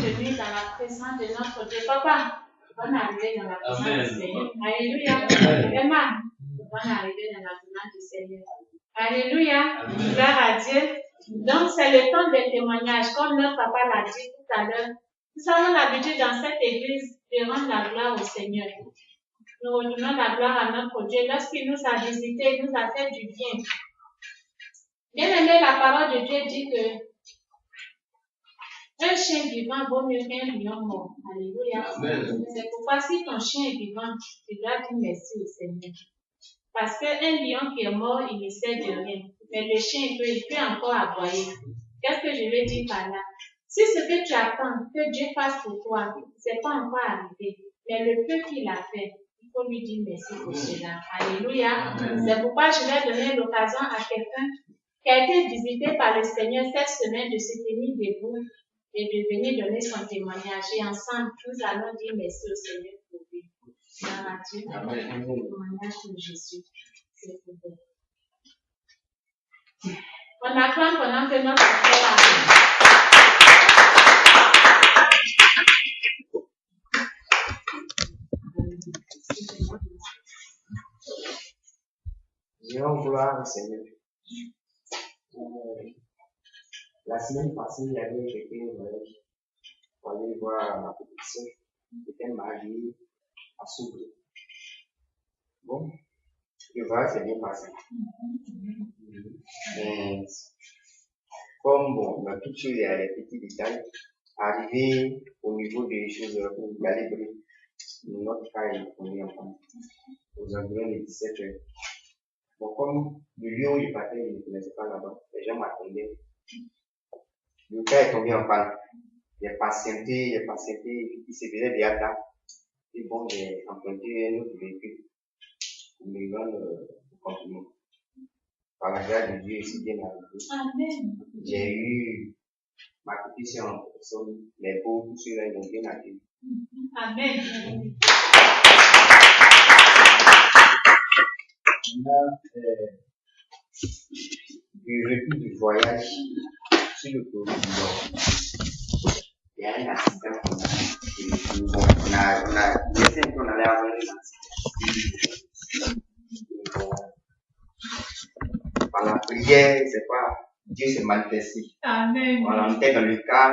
bienvenue dans la présence de notre Dieu. Papa, bonne arrivée dans la présence du Seigneur. Alléluia. Emma, bonne arrivée dans la présence du Seigneur. Alléluia. Gloire à Dieu. Donc, c'est le temps des témoignages. Comme notre papa l'a dit tout à l'heure, nous avons l'habitude dans cette église de rendre la gloire au Seigneur. Nous redonnons la gloire à notre Dieu lorsqu'il nous a visités, il nous a fait du bien. Bien aimé, la parole de Dieu dit que un chien vivant vaut mieux qu'un lion mort. Alléluia. C'est pourquoi si ton chien est vivant, tu dois dire merci au Seigneur. Parce qu'un lion qui est mort, il ne sert de rien. Mais le chien, il peut encore aboyer. Qu'est-ce que je veux dire par là? Si ce que tu attends que Dieu fasse pour toi, c'est pas encore arrivé, mais le peu qu'il a fait, il faut lui dire merci pour cela. Alléluia. C'est pourquoi je vais donner l'occasion à quelqu'un qui a été visité par le Seigneur cette semaine de se tenir debout et de venir donner son témoignage. Et ensemble, nous allons dire merci au Seigneur pour lui. Gloire à Dieu. Le témoignage de Jésus. C'est pour vous. On acclame pendant que notre frère arrive. Disons gloire au Seigneur. La semaine passée, il y avait quelqu'un pour aller voir ma petite soeur qui était mariée à Soubré. Bon, le voyage s'est bien passé. Mais, comme bon, dans toutes choses, il y a des petits détails. Arrivé au niveau des choses pour calibrer, notre cas est tombé en panne aux environs de 17 heures. Bon, comme le lieu où je partais, je ne connaissais pas là-bas, les gens m'attendaient. Le cas est tombé en panne. J'ai patienté, il se faisait déjà tard. Et bon, j'ai emprunté un autre véhicule pour me rendre au continent. Par la grâce de Dieu, ici bien arrivé. J'ai eu ma petite sœur en personne, les pauvres, tous ceux-là, ils ont bien accueilli. Amen. Du retour du voyage sur le tour du Nord, il y a un accident qu'on a laissé un peu, on allait avoir un accident. Par la prière, c'est pas, Dieu s'est manifesté. Amen. Voilà, on était dans le car,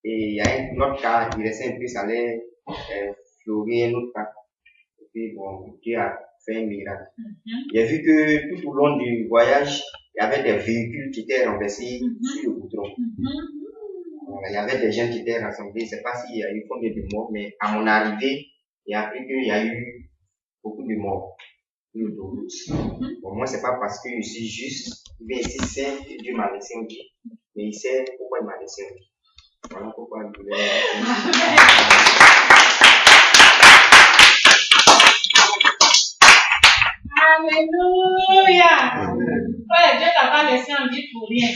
et il y a un autre car, il restait un peu, ça allait fleurir un autre car. Et puis bon, Dieu a fait un miracle. J'ai vu que tout au long du voyage, il y avait des véhicules qui étaient renversés sur le goudron. Voilà, il y avait des gens qui étaient rassemblés. Je ne sais pas s'il y a eu combien de morts, mais à mon arrivée, j'ai appris qu'il y a eu beaucoup de morts sur l'autoroute. Bon, moi, c'est pas parce que je suis juste, bien ici saint que Dieu m'a laissé un vie. Mais il sait pourquoi il m'a laissé un vie. Voilà pourquoi je voulais. Alléluia. Ouais, Dieu t'a pas laissé en vie pour rien.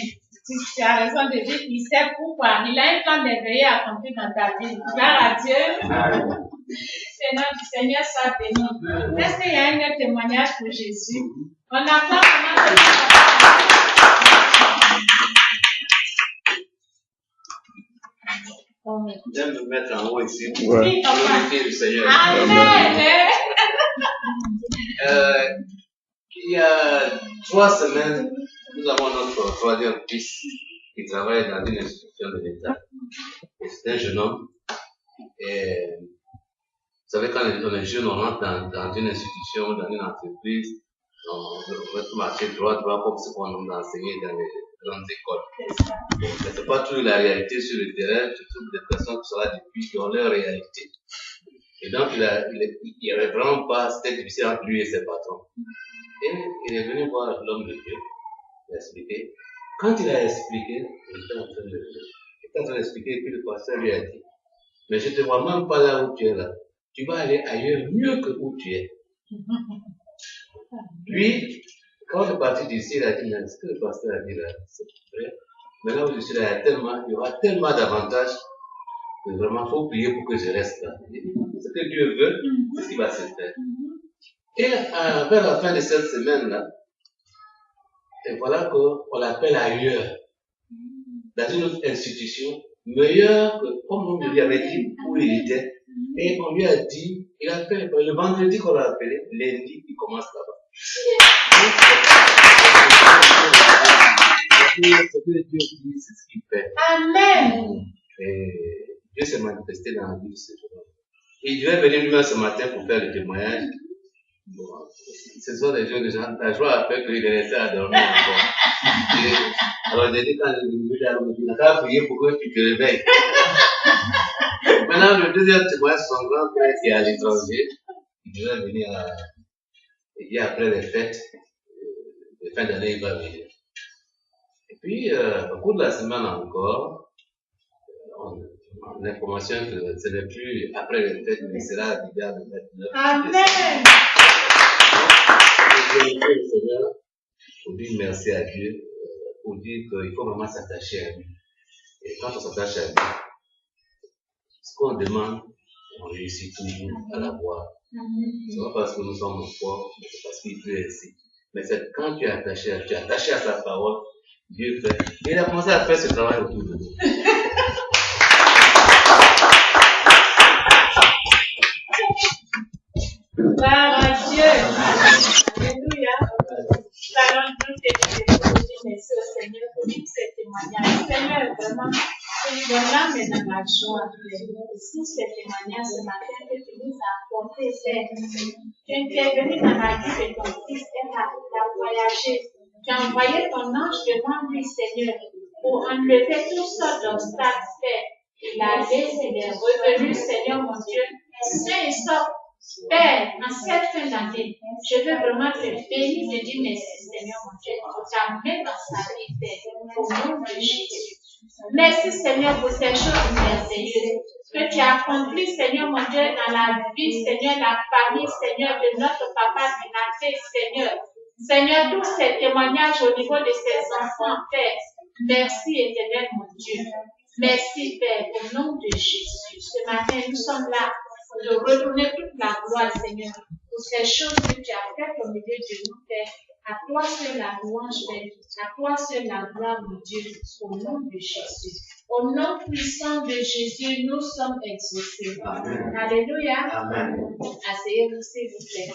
Tu as raison de dire qu'il sait pourquoi. Il a un plan merveilleux à accomplir dans ta vie. Gloire à Dieu. Le nom du Seigneur soit béni. Est-ce qu'il y a un autre témoignage pour Jésus? On apprend comment J'aime me mettre en haut ici pour oui, glorifier le Seigneur. Amen. Il y a 3 semaines, nous avons notre troisième fils qui travaille dans une institution de l'État. C'est un jeune homme. Et vous savez, quand on est jeune, on rentre dans une institution, dans une entreprise, on veut marcher droit comme ce qu'on a enseigné dans les grandes écoles. Mais c'est pas toujours la réalité sur le terrain, je trouve des personnes qui sont là depuis qui ont leur réalité. Et donc, il avait vraiment pas, c'était difficile entre lui et ses patrons. Et il est venu voir l'homme de Dieu, il a expliqué. Quand il a expliqué, il était en train d'expliquer, et puis le pasteur lui a dit, mais je te vois même pas là où tu es là. Tu vas aller ailleurs mieux que où tu es. Lui, quand il est parti d'ici, il a dit, mais ce que le pasteur a dit là, c'est vrai. Mais là où je suis là, il y aura tellement d'avantages que vraiment, il faut prier pour que je reste là. Ce que Dieu veut, c'est ce qui va se faire. Et vers la fin de cette semaine-là, et voilà qu'on l'appelle ailleurs, dans une autre institution, meilleur que comme on lui avait dit où il était. Et on lui a dit, il a fait le vendredi qu'on l'a appelé, lundi, il commence là-bas. Ce que Dieu dit, c'est ce qu'il fait. Amen. Et Dieu s'est manifesté dans la vie de ce jour. Il devait venir lui-même ce matin pour faire le témoignage. Bon, ce sont des jours de gens, la joie a fait qu'il est resté à dormir encore. Alors j'ai dit quand il a prié pour que tu te réveilles. Maintenant, le deuxième témoignage, son grand frère qui est à l'étranger, il devait venir il dit après les fêtes, les fins d'année, il va venir. Et puis, au cours de la semaine encore, on a l'information que ce n'est plus après les fêtes, mais il sera déjà le 29. Amen. Le Seigneur, pour dire merci à Dieu, pour dire qu'il faut vraiment s'attacher à lui. Et quand on s'attache à lui, ce qu'on demande, on réussit toujours à l'avoir. Ce n'est pas parce que nous sommes forts, mais c'est parce qu'il peut ainsi. Mais c'est quand tu es attaché à sa parole, Dieu fait. Et il a commencé à faire ce travail autour de nous. Gloire à Dieu. Alléluia. Nous allons nous dire merci au Seigneur pour tous ces témoignages. Seigneur, vraiment, ton âme est dans la joie. Tous ces témoignages ce matin que tu nous as apportés, Seigneur. Tu es intervenu dans la vie de ton fils, elle a voyagé. Tu as envoyé ton ange devant lui, Seigneur, pour enlever toutes sortes d'obstacles, Père. Il a laissé, il est revenu, Seigneur mon Dieu, saint et sauf. Père, en cette fin d'année, je veux vraiment te bénir, te dire merci, Seigneur mon Dieu, pour ta main dans sa vie, Père, au nom de Jésus. Merci, Seigneur, pour ces choses merveilleuses que tu as accomplies, Seigneur mon Dieu, dans la vie, Seigneur, la famille, Seigneur, de notre papa Minaté, Seigneur. Seigneur, tous ces témoignages au niveau de ses enfants, Père. Merci, éternel mon Dieu. Merci, Père, au nom de Jésus. Ce matin, nous sommes là de retourner toute la gloire, Seigneur, pour ces choses que tu as faites au milieu de nous, Père. À toi seul la louange, Père. À toi seul la gloire, mon Dieu, au nom de Jésus. Au nom puissant de Jésus, nous sommes exaucés. Amen. Alléluia. Amen. Asseyez-vous, s'il vous plaît.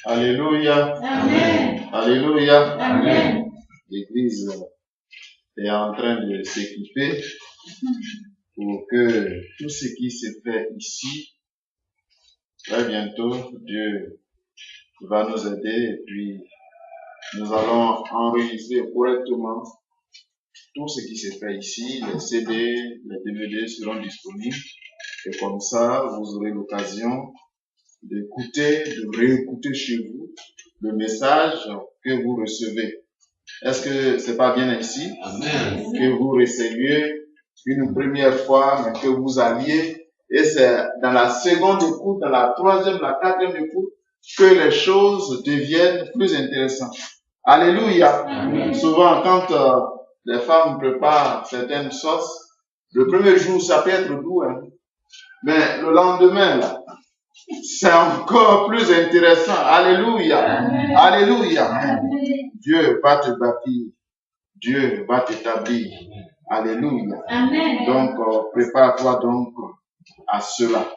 Alléluia. Amen. Alléluia. Amen. L'Église est en train de s'équiper pour que tout ce qui se fait ici, très bientôt, Dieu va nous aider et puis nous allons enregistrer correctement tout ce qui se fait ici. Les CD, les DVD seront disponibles et comme ça, vous aurez l'occasion d'écouter, de réécouter chez vous le message que vous recevez. Est-ce que c'est pas bien ainsi? Amen. Que vous receviez une première fois, mais que vous alliez Et c'est dans la seconde écoute, dans la troisième, la quatrième écoute, que les choses deviennent plus intéressantes. Alléluia. Amen. Souvent, quand les femmes préparent certaines sauces, le premier jour, ça peut être doux, hein. Mais le lendemain, là, c'est encore plus intéressant. Alléluia. Amen. Alléluia. Amen. Dieu va te bâtir. Dieu va t'établir. Alléluia. Amen. Donc, prépare-toi donc à cela.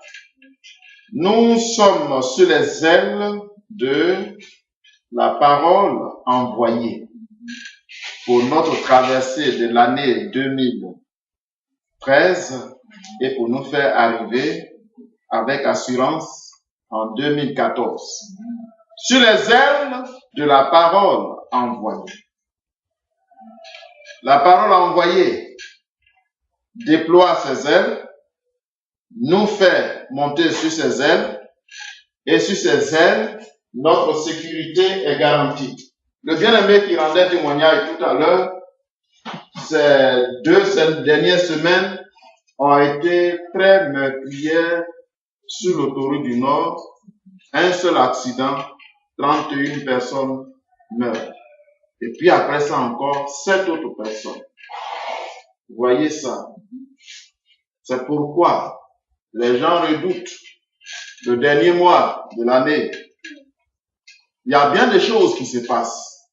Nous sommes sur les ailes de la parole envoyée pour notre traversée de l'année 2013 et pour nous faire arriver avec assurance en 2014. Sur les ailes de la parole envoyée. La parole envoyée déploie ses ailes, nous fait monter sur ses ailes, et sur ses ailes, notre sécurité est garantie. Le bien-aimé qui rendait témoignage tout à l'heure, ces dernières semaines ont été très meurtrières sur l'autoroute du Nord. Un seul accident, 31 personnes meurent. Et puis après ça encore, 7 autres personnes. Vous voyez ça? C'est pourquoi les gens redoutent le dernier mois de l'année. Il y a bien des choses qui se passent.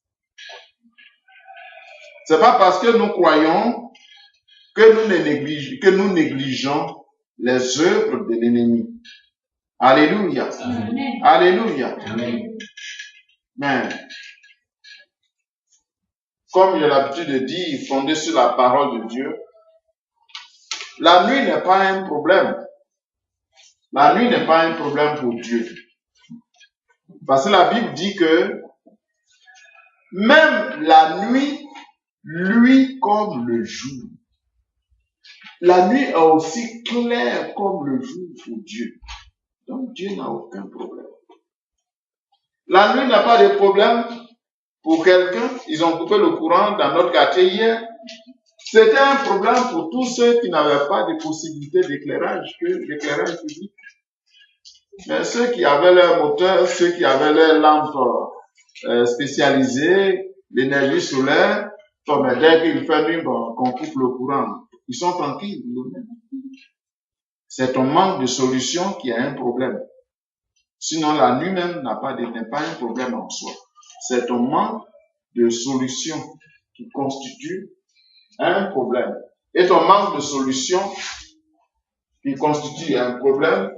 C'est pas parce que nous croyons que nous négligeons les œuvres de l'ennemi. Alléluia. Amen. Alléluia. Amen. Mais, comme j'ai l'habitude de dire, fondé sur la parole de Dieu, la nuit n'est pas un problème. La nuit n'est pas un problème pour Dieu. Parce que la Bible dit que même la nuit luit comme le jour. La nuit est aussi claire comme le jour pour Dieu. Donc Dieu n'a aucun problème. La nuit n'a pas de problème pour quelqu'un. Ils ont coupé le courant dans notre quartier hier. C'était un problème pour tous ceux qui n'avaient pas de possibilité d'éclairage que l'éclairage public. Mais ceux qui avaient leur moteur, ceux qui avaient leurs lampes spécialisées, l'énergie solaire, mais dès qu'il fait nuit, qu'on coupe le courant, ils sont tranquilles. C'est un manque de solution qui a un problème. Sinon, la nuit même n'est pas un problème en soi. C'est un manque de solution qui constitue un problème. Et ton manque de solution qui constitue un problème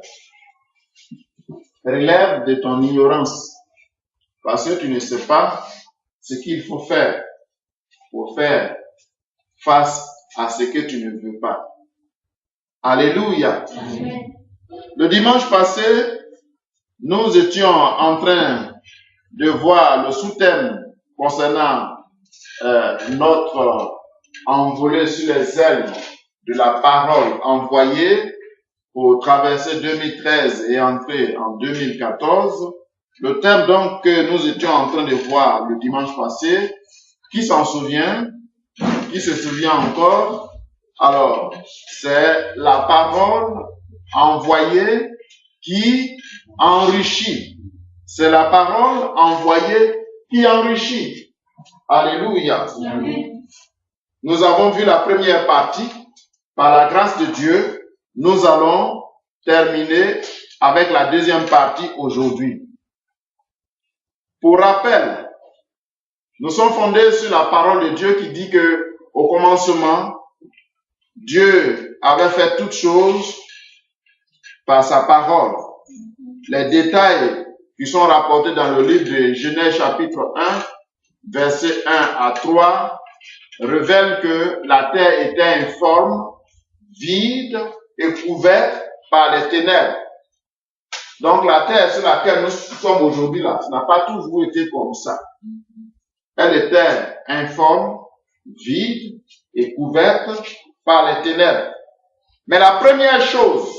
relève de ton ignorance. Parce que tu ne sais pas ce qu'il faut faire pour faire face à ce que tu ne veux pas. Alléluia. Amen. Le dimanche passé, nous étions en train de voir le sous-thème concernant notre envolée sur les ailes de la parole envoyée pour traverser 2013 et entrer en 2014. Le thème donc que nous étions en train de voir le dimanche passé, qui s'en souvient, qui se souvient encore? Alors, c'est la parole envoyée qui enrichit. C'est la parole envoyée qui enrichit. Alléluia. Amen. Nous avons vu la première partie. Par la grâce de Dieu, nous allons terminer avec la deuxième partie aujourd'hui. Pour rappel, nous sommes fondés sur la parole de Dieu qui dit que, au commencement, Dieu avait fait toutes choses par sa parole. Les détails qui sont rapportés dans le livre de Genèse chapitre 1, versets 1 à 3, révèlent que la terre était informe, vide et couverte par les ténèbres. Donc la terre sur laquelle nous sommes aujourd'hui là, ça n'a pas toujours été comme ça. Elle était informe, vide et couverte par les ténèbres. Mais la première chose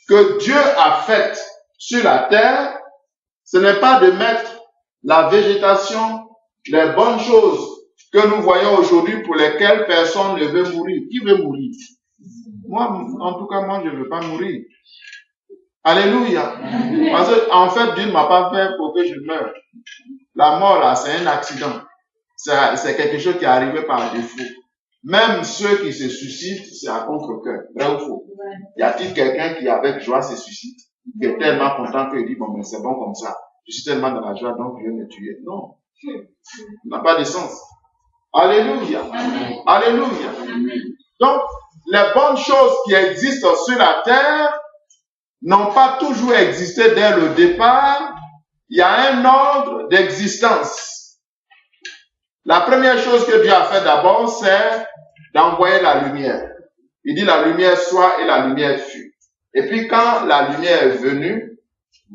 que Dieu a faite sur la terre, ce n'est pas de mettre la végétation, les bonnes choses que nous voyons aujourd'hui pour lesquelles personne ne veut mourir. Qui veut mourir? Moi, en tout cas, moi, je ne veux pas mourir. Alléluia. Parce que, en fait, Dieu ne m'a pas fait pour que je meure. La mort, là, c'est un accident. C'est quelque chose qui est arrivé par défaut. Même ceux qui se suicident, c'est à contre-cœur. Vrai ou faux? Y a-t-il quelqu'un qui, avec joie, se suicide? Qui est tellement content qu'il dit, bon, mais c'est bon comme ça. Je suis tellement dans la joie, donc je vais me tuer. Non. Ça n'a pas de sens. Alléluia. Alléluia. Donc, les bonnes choses qui existent sur la terre n'ont pas toujours existé dès le départ. Il y a un ordre d'existence. La première chose que Dieu a fait d'abord, c'est d'envoyer la lumière. Il dit la lumière soit et la lumière fut. Et puis quand la lumière est venue,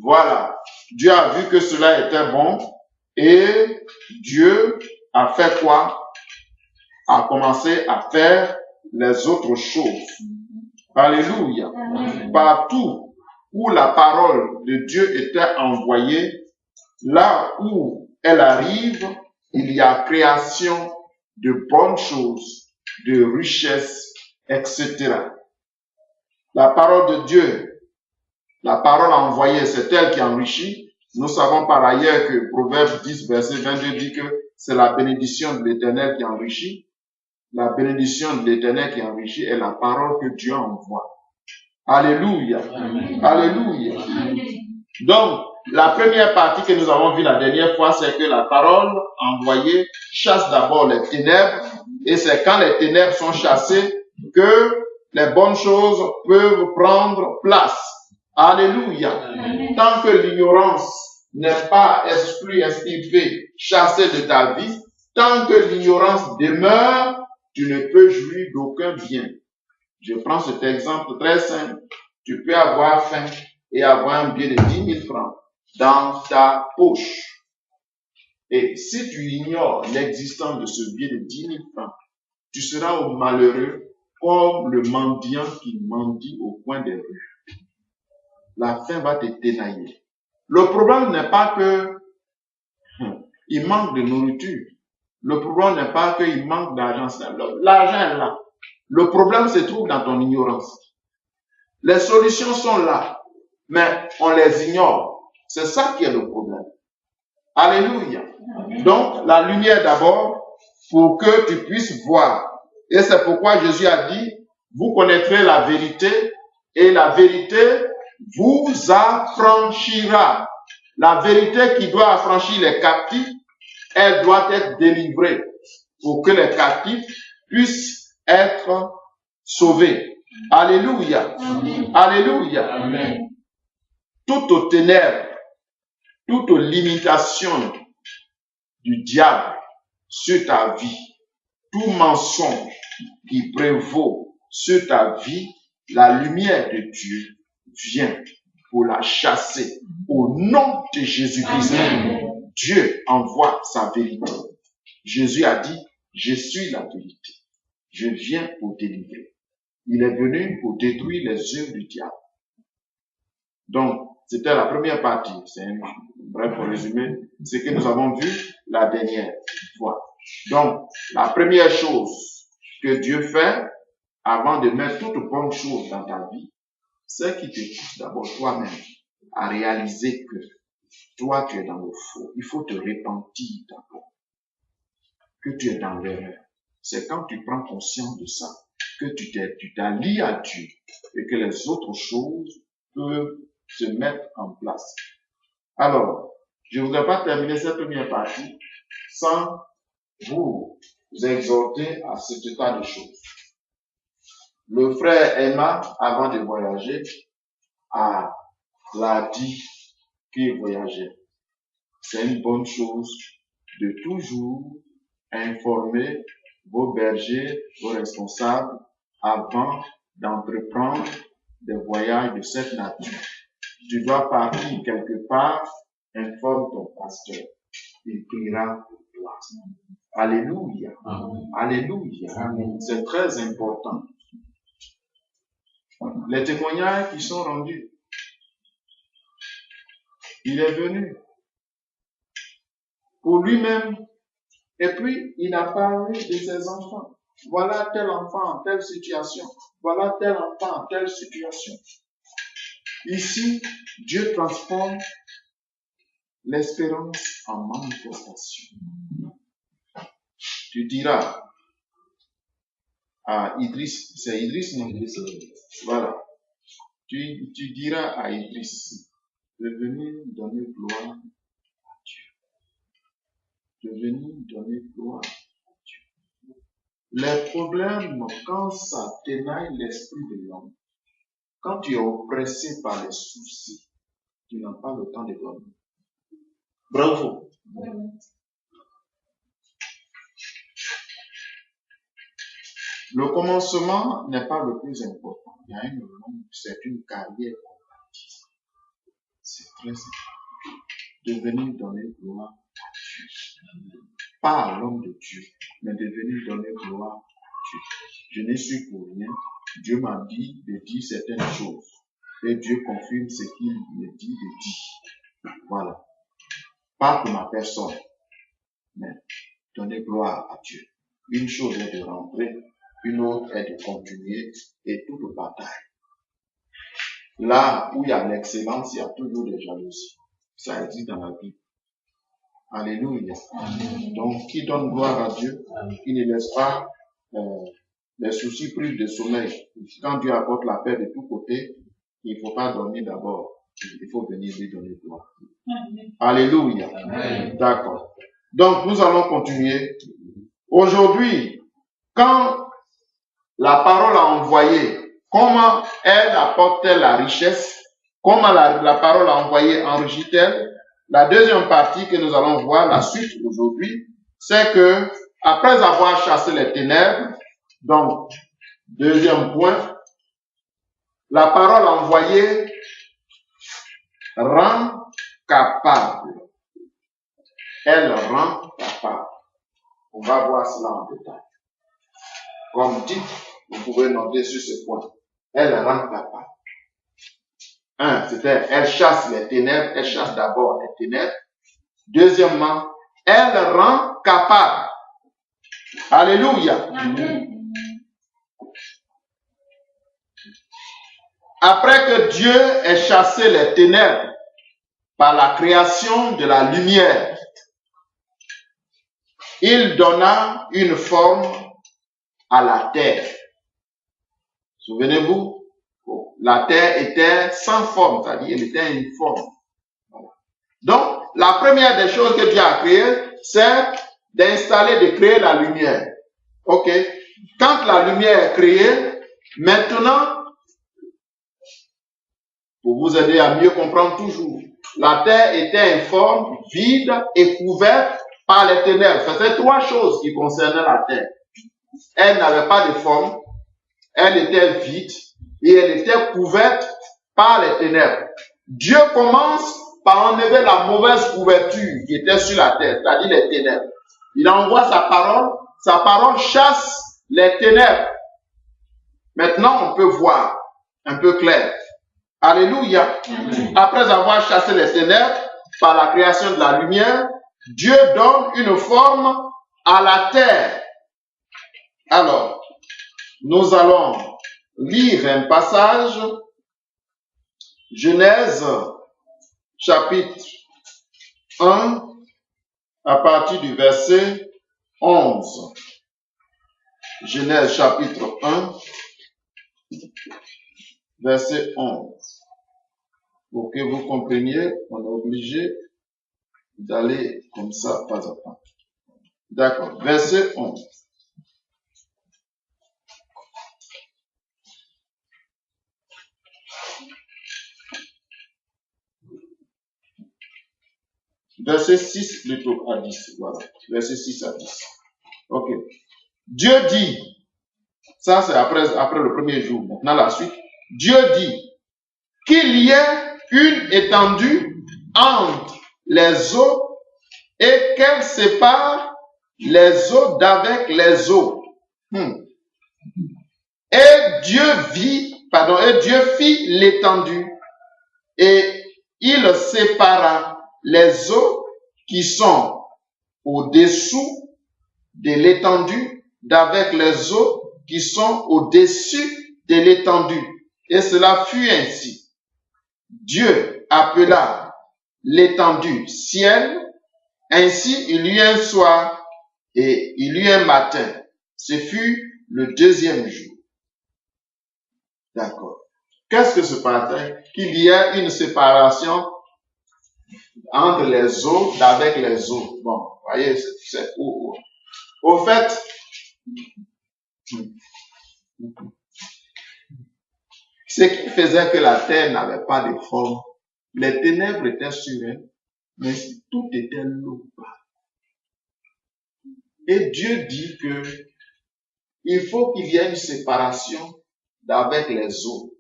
voilà, Dieu a vu que cela était bon et Dieu a fait quoi? A commencé à faire les autres choses. Alléluia. Partout où la parole de Dieu était envoyée, là où elle arrive, il y a création de bonnes choses, de richesses, etc. La parole de Dieu, la parole envoyée, c'est elle qui enrichit. Nous savons par ailleurs que Proverbe 10, verset 22 dit que c'est la bénédiction de l'Éternel qui enrichit. La bénédiction de l'Éternel qui enrichit est la parole que Dieu envoie. Alléluia. Alléluia. Donc, la première partie que nous avons vue la dernière fois, c'est que la parole envoyée chasse d'abord les ténèbres, et c'est quand les ténèbres sont chassées que les bonnes choses peuvent prendre place. Alléluia. Tant que l'ignorance n'est pas exclue, extirpée, chassée de ta vie, tant que l'ignorance demeure, tu ne peux jouir d'aucun bien. Je prends cet exemple très simple. Tu peux avoir faim et avoir un bien de 10 000 francs dans ta poche. Et si tu ignores l'existence de ce bien de 10 000 francs, tu seras au malheureux comme le mendiant qui mendie au coin des rues. La faim va te ténailler. Le problème n'est pas que il manque de nourriture. Le problème n'est pas qu'il manque d'argent. L'argent est là. Le problème se trouve dans ton ignorance. Les solutions sont là, mais on les ignore. C'est ça qui est le problème. Alléluia. Donc, la lumière d'abord, pour que tu puisses voir. Et c'est pourquoi Jésus a dit, vous connaîtrez la vérité, et la vérité vous affranchira. La vérité qui doit affranchir les captifs, elle doit être délivrée pour que les captifs puissent être sauvés. Alléluia. Amen. Alléluia. Amen. Toute ténèbres, toute limitation du diable sur ta vie, tout mensonge qui prévaut sur ta vie, la lumière de Dieu vient pour la chasser. Au nom de Jésus-Christ, Dieu envoie sa vérité. Jésus a dit, je suis la vérité. Je viens pour délivrer. Il est venu pour détruire les œuvres du diable. Donc, c'était la première partie. C'est un bref résumé. Ce que nous avons vu la dernière fois. Donc, la première chose que Dieu fait avant de mettre toutes bonnes choses dans ta vie, c'est qu'il te pousse d'abord toi-même à réaliser que toi, tu es dans le faux. Il faut te repentir d'abord. Que tu es dans l'erreur. C'est quand tu prends conscience de ça que tu t'allies à Dieu et que les autres choses peuvent se mettre en place. Alors, je ne voudrais pas terminer cette première partie sans vous exhorter à cet état de choses. Le frère Emma, avant de voyager, l'a dit qu'il voyageait. C'est une bonne chose de toujours informer vos bergers, vos responsables, avant d'entreprendre des voyages de cette nature. Tu dois partir quelque part, informe ton pasteur. Il priera pour toi. Alléluia. Amen. Alléluia. Amen. C'est très important. Les témoignages qui sont rendus. Il est venu pour lui-même. Et puis, il a parlé de ses enfants. Voilà tel enfant, telle situation. Voilà tel enfant, telle situation. Ici, Dieu transforme l'espérance en manifestation. Tu diras à Idriss, c'est Idriss, non? Voilà. Tu diras à Idriss de venir donner gloire à Dieu. De venir donner gloire à Dieu. Les problèmes, quand ça ténaille l'esprit de l'homme, quand tu es oppressé par les soucis, tu n'as pas le temps de dormir. Bravo. Le commencement n'est pas le plus important. Il y a une longue, c'est une carrière qu'on bâtit. C'est très important de venir donner gloire à Dieu. Pas à l'homme de Dieu, mais de venir donner gloire à Dieu. Je ne suis pour rien. Dieu m'a dit de dire certaines choses. Et Dieu confirme ce qu'il me dit de dire. Voilà. Pas pour ma personne, mais donner gloire à Dieu. Une chose est de rentrer, une autre est de continuer, et toute bataille. Là où il y a l'excellence, il y a toujours des jalousies. Ça existe dans la Bible. Alléluia. Donc, qui donne gloire à Dieu, qui ne laisse pas les soucis privent de sommeil. Quand Dieu apporte la paix de tous côtés, il ne faut pas dormir d'abord. Il faut venir lui donner gloire. Alléluia. D'accord. Donc, nous allons continuer. Aujourd'hui, quand la parole a envoyé, comment elle apporte-t-elle la richesse? Comment la parole a envoyé enrichit-elle? La deuxième partie que nous allons voir, la suite aujourd'hui, c'est que, après avoir chassé les ténèbres, donc, deuxième point, la parole envoyée rend capable. Elle rend capable. On va voir cela en détail. Comme dit, vous pouvez noter sur ce point. Elle rend capable. C'était, elle chasse les ténèbres, elle chasse d'abord les ténèbres. Deuxièmement, elle rend capable. Alléluia. Amen. Après que Dieu ait chassé les ténèbres par la création de la lumière, il donna une forme à la terre. Souvenez-vous, la terre était sans forme, c'est-à-dire elle était informe. Voilà. Donc, la première des choses que Dieu a créées, c'est d'installer, de créer la lumière. Ok? Quand la lumière est créée, maintenant, pour vous aider à mieux comprendre toujours, la terre était informe, vide et couverte par les ténèbres. C'était trois choses qui concernaient la terre. Elle n'avait pas de forme, elle était vide et elle était couverte par les ténèbres. Dieu commence par enlever la mauvaise couverture qui était sur la terre, c'est-à-dire les ténèbres. Il envoie sa parole chasse les ténèbres. Maintenant, on peut voir un peu clair. Alléluia. Amen. Après avoir chassé les ténèbres par la création de la lumière, Dieu donne une forme à la terre. Alors, nous allons lire un passage, Genèse, chapitre 1, à partir du verset 11. Genèse, chapitre 1, verset 11. Pour que vous compreniez, on est obligé d'aller comme ça, pas à pas. D'accord. Verset 11. Verset 6 plutôt à 10. Voilà. Verset 6 à 10. Ok. Dieu dit, ça c'est après le premier jour. Maintenant la suite. Dieu dit qu'il y ait une étendue entre les eaux et qu'elle sépare les eaux d'avec les eaux. Et Dieu fit l'étendue et il sépara les eaux qui sont au-dessous de l'étendue d'avec les eaux qui sont au-dessus de l'étendue. Et cela fut ainsi. Dieu appela l'étendue ciel, ainsi il y eut un soir et il y eut un matin. Ce fut le deuxième jour. D'accord. Qu'est-ce que se passait? Qu'il y a une séparation entre les eaux d'avec les eaux. Bon, vous voyez, c'est au fait, ce qui faisait que la terre n'avait pas de forme, les ténèbres étaient sur elle, mais tout était l'eau. Et Dieu dit que il faut qu'il y ait une séparation d'avec les eaux.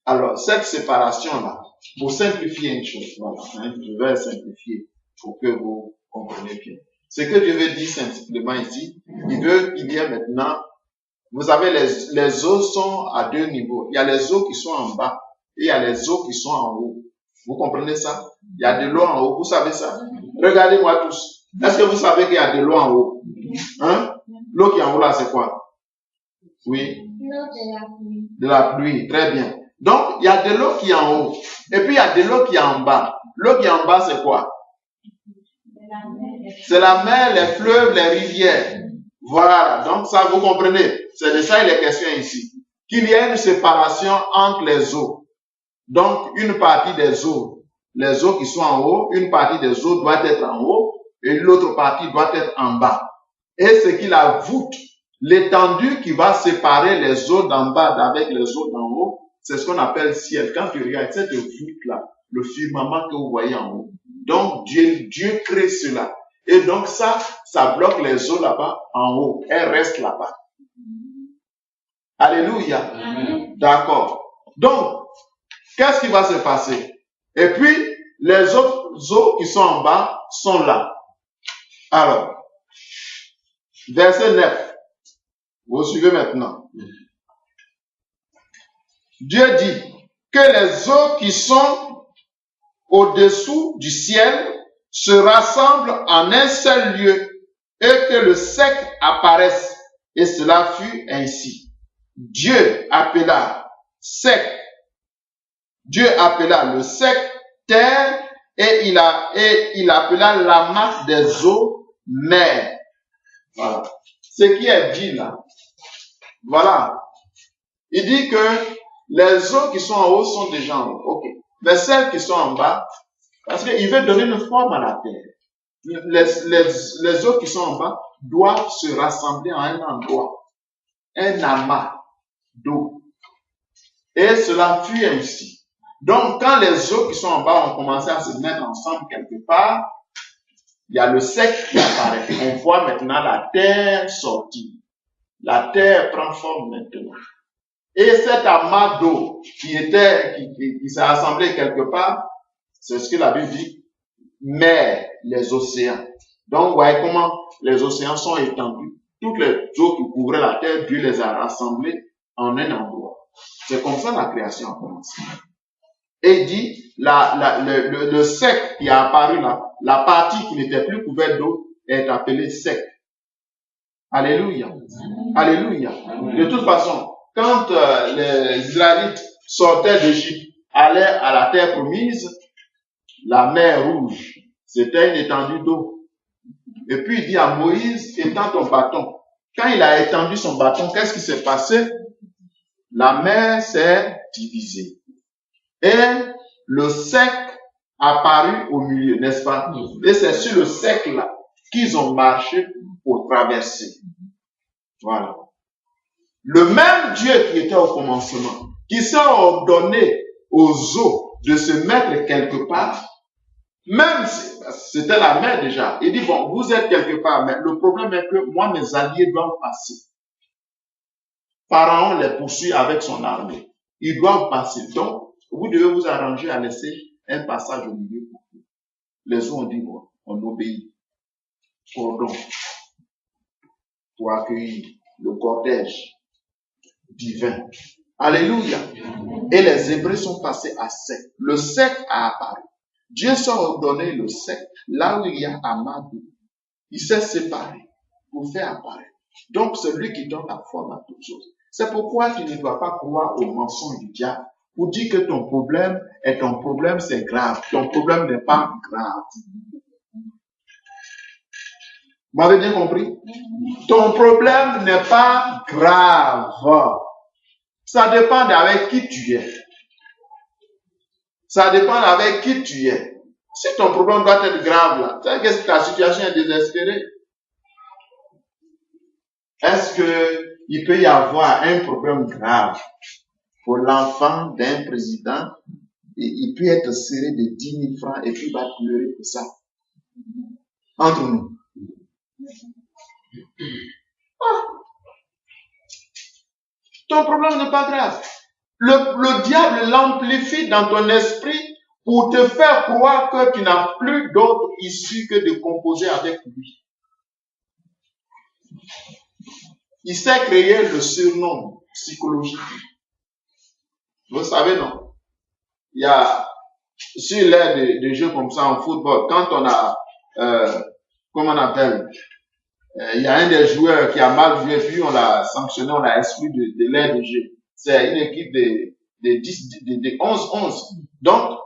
Alors, cette séparation-là, pour simplifier une chose, voilà, hein, je vais simplifier pour que vous compreniez bien. Ce que Dieu veut dire simplement ici, il veut qu'il y ait maintenant, vous savez, les eaux sont à deux niveaux. Il y a les eaux qui sont en bas et il y a les eaux qui sont en haut. Vous comprenez ça? Il y a de l'eau en haut, vous savez ça? Regardez-moi tous. Est-ce que vous savez qu'il y a de l'eau en haut? Hein? L'eau qui est en haut là, c'est quoi? Oui? L'eau de la pluie. De la pluie, très bien. Donc, il y a de l'eau qui est en haut. Et puis, il y a de l'eau qui est en bas. L'eau qui est en bas, c'est quoi? C'est la mer, les fleuves, les rivières. Voilà. Donc, ça, vous comprenez? C'est de ça il est question ici. Qu'il y ait une séparation entre les eaux. Donc, une partie des eaux, les eaux qui sont en haut, une partie des eaux doit être en haut et l'autre partie doit être en bas. Et ce qu'il a voûte, l'étendue qui va séparer les eaux d'en bas avec les eaux d'en haut, c'est ce qu'on appelle ciel. Quand tu regardes cette voûte-là, le firmament que vous voyez en haut. Donc, Dieu crée cela. Et donc, ça bloque les eaux là-bas en haut. Elles restent là-bas. Alléluia. D'accord. Donc, qu'est-ce qui va se passer? Et puis, les autres eaux qui sont en bas sont là. Alors, verset 9. Vous suivez maintenant. Dieu dit que les eaux qui sont au-dessous du ciel se rassemblent en un seul lieu et que le sec apparaisse. Et cela fut ainsi. Dieu appela le sec terre et il appela la masse des eaux mer. Voilà. Ce qui est dit là. Voilà. Il dit que les eaux qui sont en haut sont déjà en haut. Ok. Mais celles qui sont en bas, parce qu'il veut donner une forme à la terre. Les eaux qui sont en bas doivent se rassembler en un endroit. Un amas d'eau. Et cela fut ainsi. Donc, quand les eaux qui sont en bas ont commencé à se mettre ensemble quelque part, il y a le sec qui apparaît. On voit maintenant la terre sortir. La terre prend forme maintenant. Et cet amas d'eau qui s'est rassemblé quelque part, c'est ce que la Bible dit, mer, les océans. Donc, vous voyez comment les océans sont étendus. Toutes les eaux qui couvraient la terre, Dieu les a rassemblées en un endroit. C'est comme ça la création a commencé. Et il dit, le sec qui a apparu là, la partie qui n'était plus couverte d'eau est appelée sec. Alléluia. Alléluia. De toute façon, quand les Israélites sortaient d'Égypte, allaient à la terre promise, la mer rouge, c'était une étendue d'eau. Et puis il dit à Moïse, étends ton bâton. Quand il a étendu son bâton, qu'est-ce qui s'est passé? La mer s'est divisée. Et le sec apparu au milieu, n'est-ce pas? Et c'est sur le sec là qu'ils ont marché pour traverser. Voilà. Le même Dieu qui était au commencement, qui s'est ordonné aux eaux de se mettre quelque part, même si c'était la mer déjà, il dit, bon, vous êtes quelque part, mais le problème est que moi, mes alliés doivent passer. Pharaon les poursuit avec son armée. Ils doivent passer. Donc, vous devez vous arranger à laisser un passage au milieu pour vous. Les eaux ont dit, bon, on obéit. Cordon. Pour accueillir le cortège divin. Alléluia. Et les Hébreux sont passés à sec. Le sec a apparu. Dieu s'est ordonné le sec. Là où il y a amas d'eau, il s'est séparé pour faire apparaître. Donc, c'est lui qui donne la forme à toutes choses. C'est pourquoi tu ne dois pas croire aux mensonges du diable pour dire que ton problème, c'est grave. Ton problème n'est pas grave. Vous m'avez bien compris? Ton problème n'est pas grave. Ça dépend d'avec qui tu es. Ça dépend avec qui tu es. Si ton problème doit être grave là, c'est que ta situation est désespérée. Est-ce que il peut y avoir un problème grave pour l'enfant d'un président et il peut être serré de 10 000 francs et puis il va pleurer pour ça? Entre nous. Ton problème n'est pas grave. Le diable l'amplifie dans ton esprit pour te faire croire que tu n'as plus d'autre issue que de composer avec lui. Il s'est créé le surnom psychologique. Vous savez, non? Il y a, sur l'air de jeux comme ça en football, quand on a, comment on appelle, il y a un des joueurs qui a mal joué, puis on l'a sanctionné, on l'a exclu de l'air de jeu. C'est une équipe de 11. Donc,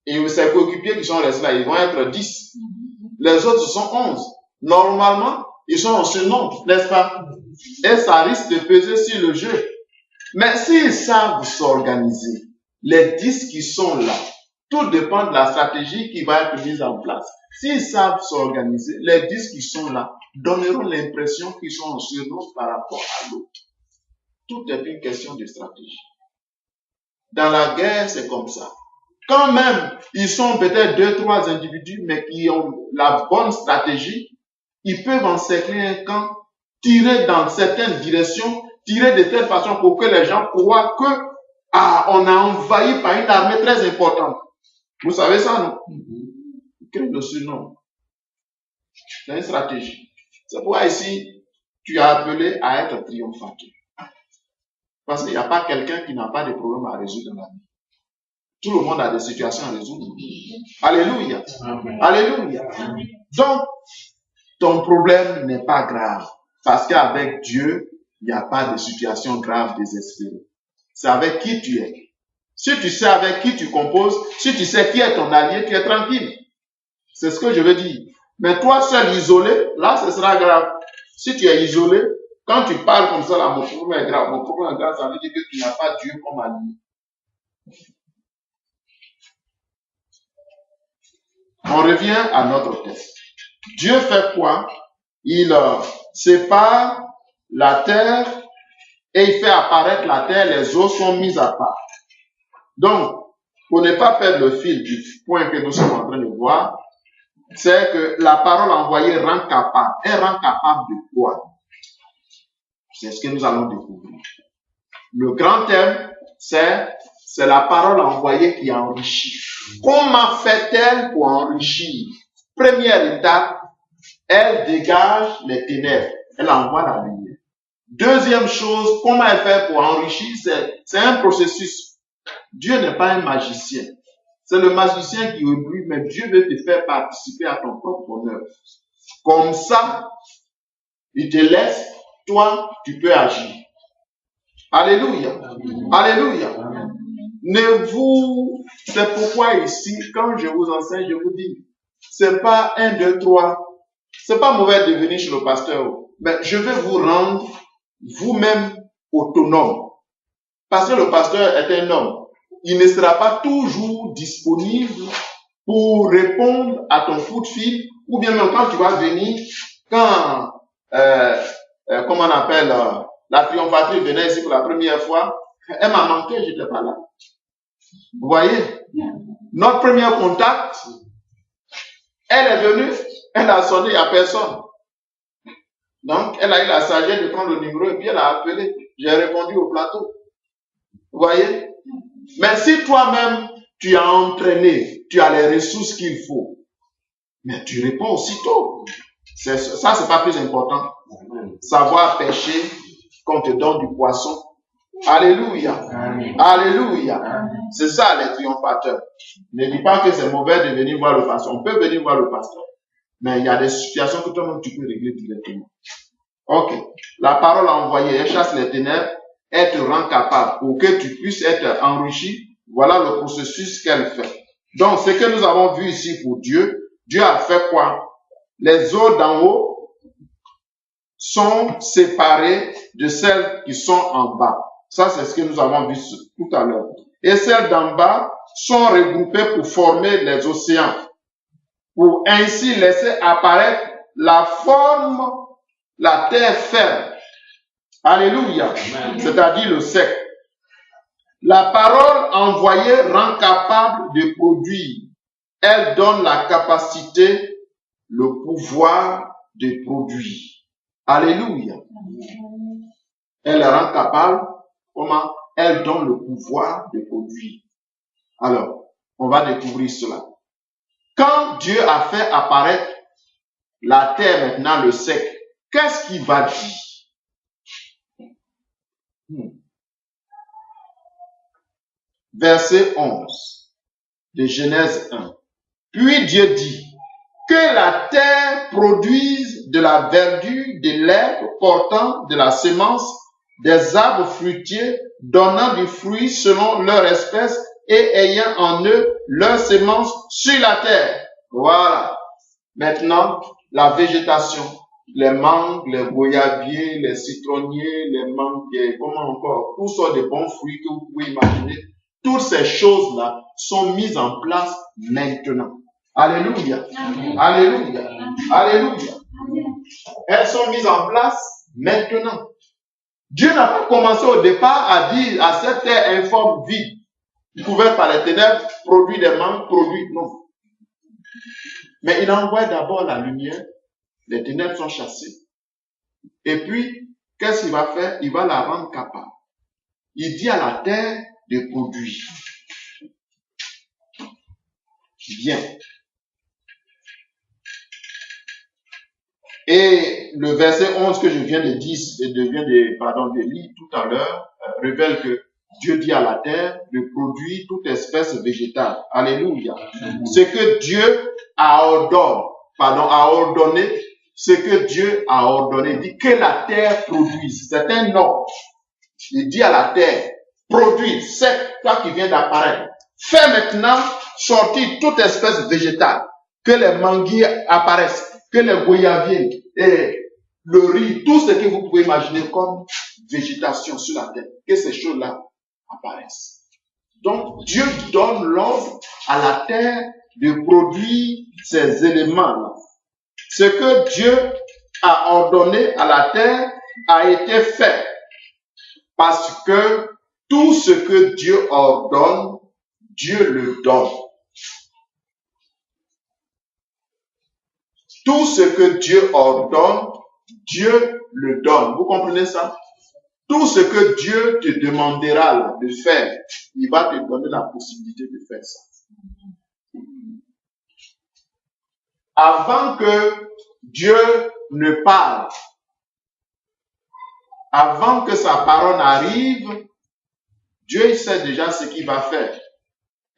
et ses coéquipiers qui sont restés là, ils vont être 10. Les autres sont 11. Normalement, ils sont en surnombre, n'est-ce pas? Et ça risque de peser sur le jeu. Mais s'ils savent s'organiser, les 10 qui sont là, tout dépend de la stratégie qui va être mise en place. S'ils savent s'organiser, les 10 qui sont là donneront l'impression qu'ils sont en surnombre par rapport à l'autre. Tout est une question de stratégie. Dans la guerre, c'est comme ça. Quand même, ils sont peut-être 2-3 individus, mais qui ont la bonne stratégie, ils peuvent encercler un camp, tirer dans certaines directions, tirer de telle façon pour que les gens croient que on a envahi par une armée très importante. Vous savez ça, non? Ils créent le surnom. C'est une stratégie. C'est pourquoi ici, tu es appelé à être triomphateur. Parce qu'il n'y a pas quelqu'un qui n'a pas de problème à résoudre dans la vie. Tout le monde a des situations à résoudre. Alléluia. Amen. Alléluia. Amen. Donc, ton problème n'est pas grave. Parce qu'avec Dieu, il n'y a pas de situation grave désespérée. C'est avec qui tu es. Si tu sais avec qui tu composes, si tu sais qui est ton allié, tu es tranquille. C'est ce que je veux dire. Mais toi seul isolé, là, ce sera grave. Si tu es isolé, quand tu parles comme ça, là, mon problème est grave. Mon problème est grave, ça veut dire que tu n'as pas Dieu comme allié. On revient à notre texte. Dieu fait quoi? Il sépare la terre et il fait apparaître la terre, les eaux sont mises à part. Donc, pour ne pas perdre le fil du point que nous sommes en train de voir, c'est que la parole envoyée rend capable. Elle rend capable de quoi? C'est ce que nous allons découvrir. Le grand thème, c'est la parole envoyée qui enrichit. Comment fait-elle pour enrichir? Première étape, elle dégage les ténèbres. Elle envoie la lumière. Deuxième chose, comment elle fait pour enrichir? C'est un processus. Dieu n'est pas un magicien. C'est le magicien qui éblouit, mais Dieu veut te faire participer à ton propre bonheur. Comme ça, il te laisse, toi, tu peux agir. Alléluia. Amen. Alléluia. Amen. C'est pourquoi ici, quand je vous enseigne, je vous dis, c'est pas 1, 2, 3. C'est pas mauvais de venir chez le pasteur, mais je vais vous rendre vous-même autonome. Parce que le pasteur est un homme. Il ne sera pas toujours disponible pour répondre à ton coup de fil, ou bien même quand tu vas venir, quand, comment on appelle, la triomphatrice venait ici pour la première fois, elle m'a manqué, je n'étais pas là. Vous voyez? Notre premier contact, elle est venue, elle a sonné, il n'y a personne. Donc, elle a eu la sagesse de prendre le numéro et puis elle a appelé. J'ai répondu au plateau. Vous voyez? Mais si toi-même, tu as entraîné, tu as les ressources qu'il faut, mais tu réponds aussitôt. Ça, c'est pas plus important. Savoir pêcher, qu'on te donne du poisson. Alléluia. Amen. Alléluia. Amen. C'est ça les triomphateurs. Ne dis pas que c'est mauvais de venir voir le pasteur. On peut venir voir le pasteur. Mais il y a des situations que toi-même tu peux régler directement. Ok. La parole envoyée, elle chasse les ténèbres, elle te rend capable pour que tu puisses être enrichi. Voilà le processus qu'elle fait. Donc, ce que nous avons vu ici pour Dieu, Dieu a fait quoi? Les eaux d'en haut sont séparées de celles qui sont en bas. Ça, c'est ce que nous avons vu tout à l'heure. Et celles d'en bas sont regroupées pour former les océans, pour ainsi laisser apparaître la forme, la terre ferme. Alléluia. C'est-à-dire le sec. La parole envoyée rend capable de produire. Elle donne la capacité, le pouvoir de produire. Alléluia. Elle rend capable, comment? Elle donne le pouvoir de produire. Alors, on va découvrir cela. Quand Dieu a fait apparaître la terre, maintenant le sec, qu'est-ce qu'il va dire? Verset 11 de Genèse 1. Puis Dieu dit, que la terre produise de la verdure, de l'herbe portant de la semence, des arbres fruitiers, donnant du fruit selon leur espèce et ayant en eux leur semence sur la terre. Voilà. Maintenant, la végétation, les mangues, les goyaviers, les citronniers, les manguiers, comment encore, tous sortes de bons fruits que vous pouvez imaginer. Toutes ces choses-là sont mises en place maintenant. Alléluia. Amen. Alléluia. Amen. Alléluia. Amen. Elles sont mises en place maintenant. Dieu n'a pas commencé au départ à dire à cette terre informe vide, couverte par les ténèbres, produit des mangues, produit, non. Mais il envoie d'abord la lumière, les ténèbres sont chassées. Et puis, qu'est-ce qu'il va faire? Il va la rendre capable. Il dit à la terre de produire. Bien. Et le verset 11 que je viens de dire, de lire tout à l'heure, révèle que Dieu dit à la terre de produire toute espèce végétale. Alléluia. Ce que Dieu a ordonné, ce que Dieu a ordonné, il dit que la terre produise. C'est un ordre. Il dit à la terre, produis, c'est toi qui viens d'apparaître. Fais maintenant sortir toute espèce végétale, que les manguiers apparaissent, que les goyaviers et le riz, tout ce que vous pouvez imaginer comme végétation sur la terre, que ces choses-là apparaissent. Donc, Dieu donne l'ordre à la terre de produire ces éléments-là. Ce que Dieu a ordonné à la terre a été fait. Parce que tout ce que Dieu ordonne, Dieu le donne. Tout ce que Dieu ordonne, Dieu le donne. Vous comprenez ça? Tout ce que Dieu te demandera de faire, il va te donner la possibilité de faire ça. Avant que Dieu ne parle, avant que sa parole arrive, Dieu sait déjà ce qu'il va faire.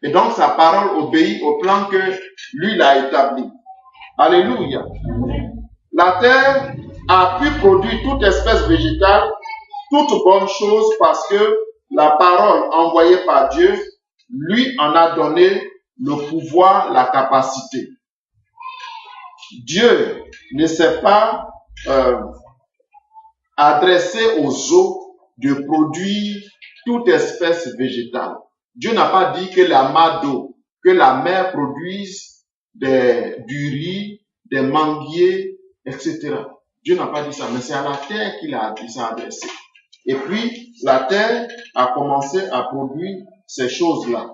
Et donc sa parole obéit au plan que lui l'a établi. Alléluia. La terre a pu produire toute espèce végétale, toute bonne chose parce que la parole envoyée par Dieu lui en a donné le pouvoir, la capacité. Dieu ne s'est pas adressé aux eaux de produire toute espèce végétale. Dieu n'a pas dit que la mare d'eau, que la mer produise du riz, des manguiers, etc. Dieu n'a pas dit ça, mais c'est à la terre qu'il s'est adressé. Et puis, la terre a commencé à produire ces choses-là.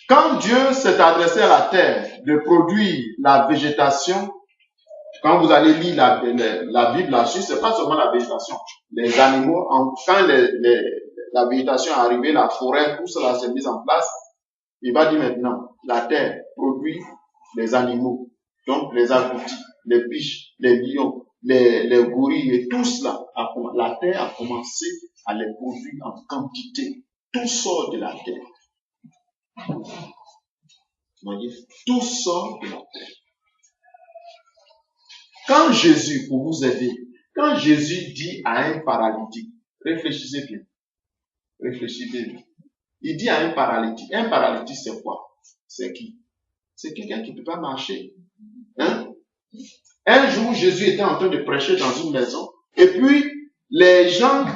Quand Dieu s'est adressé à la terre de produire la végétation, quand vous allez lire la Bible là-dessus, c'est pas seulement la végétation. Les animaux, quand la végétation est arrivée, la forêt, tout cela s'est mis en place, il va dire maintenant, la terre produit les animaux, donc les agoutis, les biches, les lions, les gorilles et tout cela. La terre a commencé à les produire en quantité. Tout sort de la terre. Voyez, tout sort de la terre. Quand Jésus, pour vous aider, quand Jésus dit à un paralytique, réfléchissez bien, réfléchissez bien. Il dit à un paralytique c'est quoi? C'est qui? C'est quelqu'un qui ne peut pas marcher. Hein? Un jour, Jésus était en train de prêcher dans une maison, et puis les gens,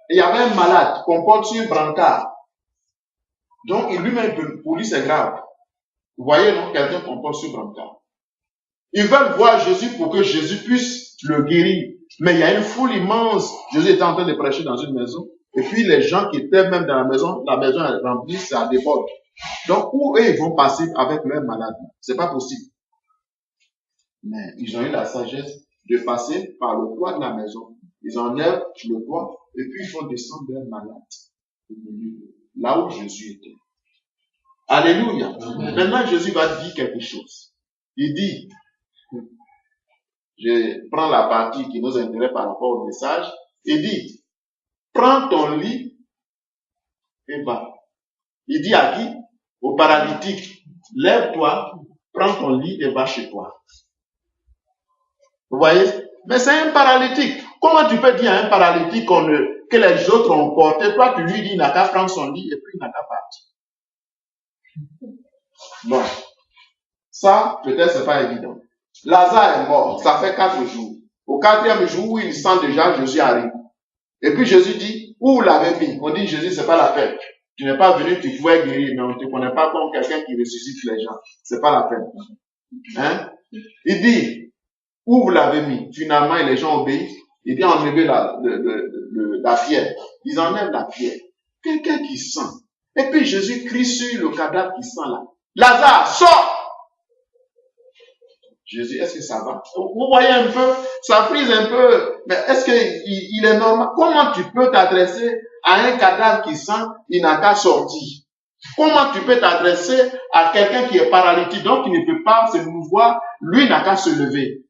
il y avait un malade qu'on porte sur un brancard. Donc, lui-même, pour lui, c'est grave. Vous voyez, non? Quelqu'un qu'on porte sur un brancard. Ils veulent voir Jésus pour que Jésus puisse le guérir. Mais il y a une foule immense. Jésus était en train de prêcher dans une maison. Et puis les gens qui étaient même dans la maison est remplie, ça déborde. Donc, où eux, ils vont passer avec leur malade? C'est pas possible. Mais ils ont eu la sagesse de passer par le toit de la maison. Ils enlèvent le toit et puis ils font descendre leur malade. Là où Jésus était. Alléluia. Maintenant, Jésus va dire quelque chose. Il dit, je prends la partie qui nous intéresse par rapport au message. Il dit, prends ton lit et va. Il dit à qui? Au paralytique, lève-toi, prends ton lit et va chez toi. Vous voyez? Mais c'est un paralytique. Comment tu peux dire à un paralytique que les autres ont porté? Toi, tu lui dis, il n'a qu'à prendre son lit et puis il n'a qu'à partir. Bon. Ça, peut-être, c'est pas évident. Lazare est mort. Ça fait 4 jours. Au 4e jour où il sent déjà, Jésus arrive. Et puis Jésus dit, où vous l'avez mis? On dit, Jésus, c'est pas la peine. Tu n'es pas venu, tu pouvais guérir, mais on ne te connaît pas comme quelqu'un qui ressuscite les gens. C'est pas la peine. Hein? Il dit, où vous l'avez mis? Finalement, les gens obéissent. Il dit, enlevez la pierre. Ils enlèvent la pierre. Quelqu'un qui sent. Et puis Jésus crie sur le cadavre qui sent là. Lazare, sors! Jésus, est-ce que ça va? Vous voyez un peu, ça frise un peu, mais est-ce qu'il est normal? Comment tu peux t'adresser à un cadavre qui sent, il n'a qu'à sortir? Comment tu peux t'adresser à quelqu'un qui est paralytique, donc qui ne peut pas se mouvoir, lui n'a qu'à se lever?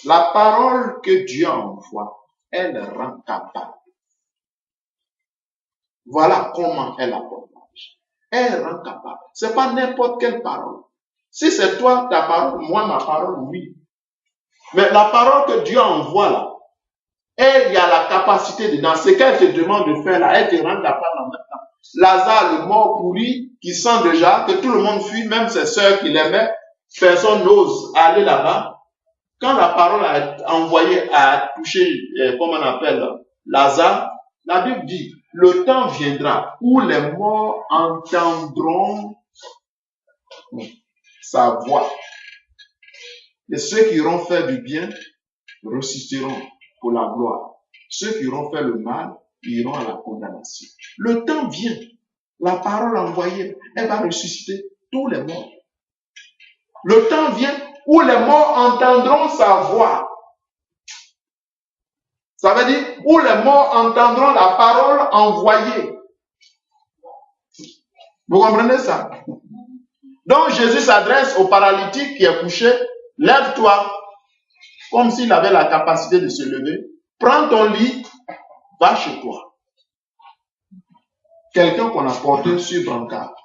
La parole que Dieu envoie, elle rend capable. Voilà comment elle apporte la vie. Elle rend capable. C'est pas n'importe quelle parole. Si c'est toi, ta parole, moi, ma parole, oui. Mais la parole que Dieu envoie là, elle, il y a la capacité dedans. Ce qu'elle te demande de faire là, elle te rend capable en même temps. Lazare, le mort pourri, qui sent déjà que tout le monde fuit, même ses sœurs qui l'aimaient, personne n'ose aller là-bas. Quand la parole a envoyé, a touché, comment on appelle, Lazare, la Bible dit, le temps viendra où les morts entendront sa voix. Et ceux qui auront fait du bien ressusciteront pour la gloire. Ceux qui auront fait le mal iront à la condamnation. Le temps vient. La parole envoyée, elle va ressusciter tous les morts. Le temps vient où les morts entendront sa voix. Ça veut dire où les morts entendront la parole envoyée. Vous comprenez ça? Donc Jésus s'adresse au paralytique qui est couché. Lève-toi, comme s'il avait la capacité de se lever. Prends ton lit, va chez toi. Quelqu'un qu'on a porté sur brancard.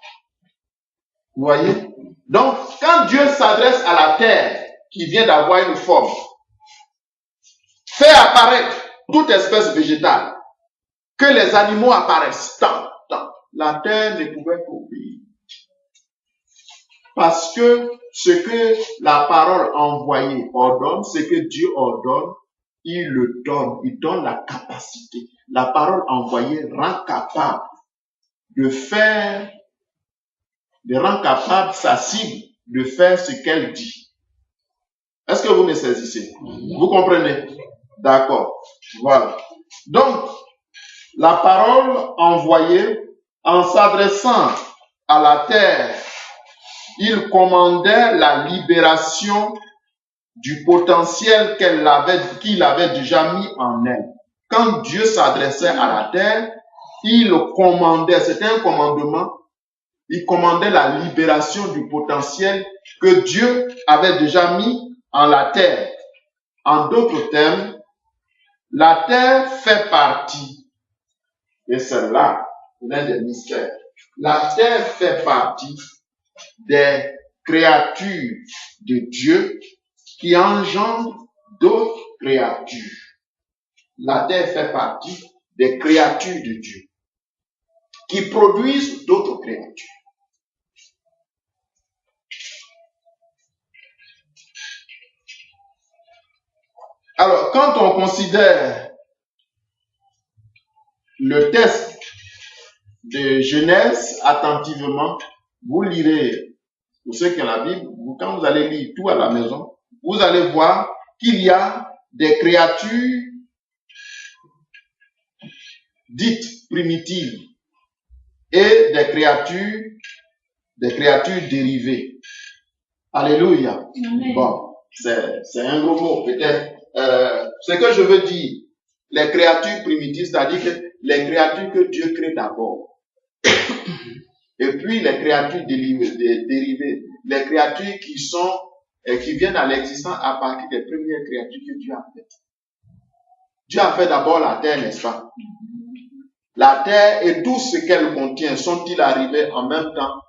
Vous voyez? Donc, quand Dieu s'adresse à la terre, qui vient d'avoir une forme, fait apparaître toute espèce végétale, que les animaux apparaissent, tant, la terre ne pouvait qu'obéir. Parce que ce que la parole envoyée ordonne, ce que Dieu ordonne, il le donne, il donne la capacité. La parole envoyée rend capable de rendre capable sa cible de faire ce qu'elle dit. Est-ce que vous me saisissez? Vous comprenez? D'accord. Voilà. Donc, la parole envoyée, en s'adressant à la terre, il commandait la libération du potentiel qu'il avait déjà mis en elle. Quand Dieu s'adressait à la terre, il commandait, c'était un commandement, il commandait la libération du potentiel que Dieu avait déjà mis en la terre. En d'autres termes, la terre fait partie, et c'est là l'un des mystères, la terre fait partie des créatures de Dieu qui engendrent d'autres créatures. La terre fait partie des créatures de Dieu qui produisent d'autres créatures. Alors, quand on considère le texte de Genèse attentivement, vous lirez, pour ceux qui ont la Bible, quand vous allez lire tout à la maison, vous allez voir qu'il y a des créatures dites primitives et des créatures dérivées. Alléluia. Amen. Bon, c'est un gros mot, peut-être. Ce que je veux dire, les créatures primitives, c'est-à-dire que les créatures que Dieu crée d'abord. Et puis les créatures dérivées, les créatures qui viennent à l'existence à partir des premières créatures que Dieu a faites. Dieu a fait d'abord la terre, n'est-ce pas? La terre et tout ce qu'elle contient sont-ils arrivés en même temps?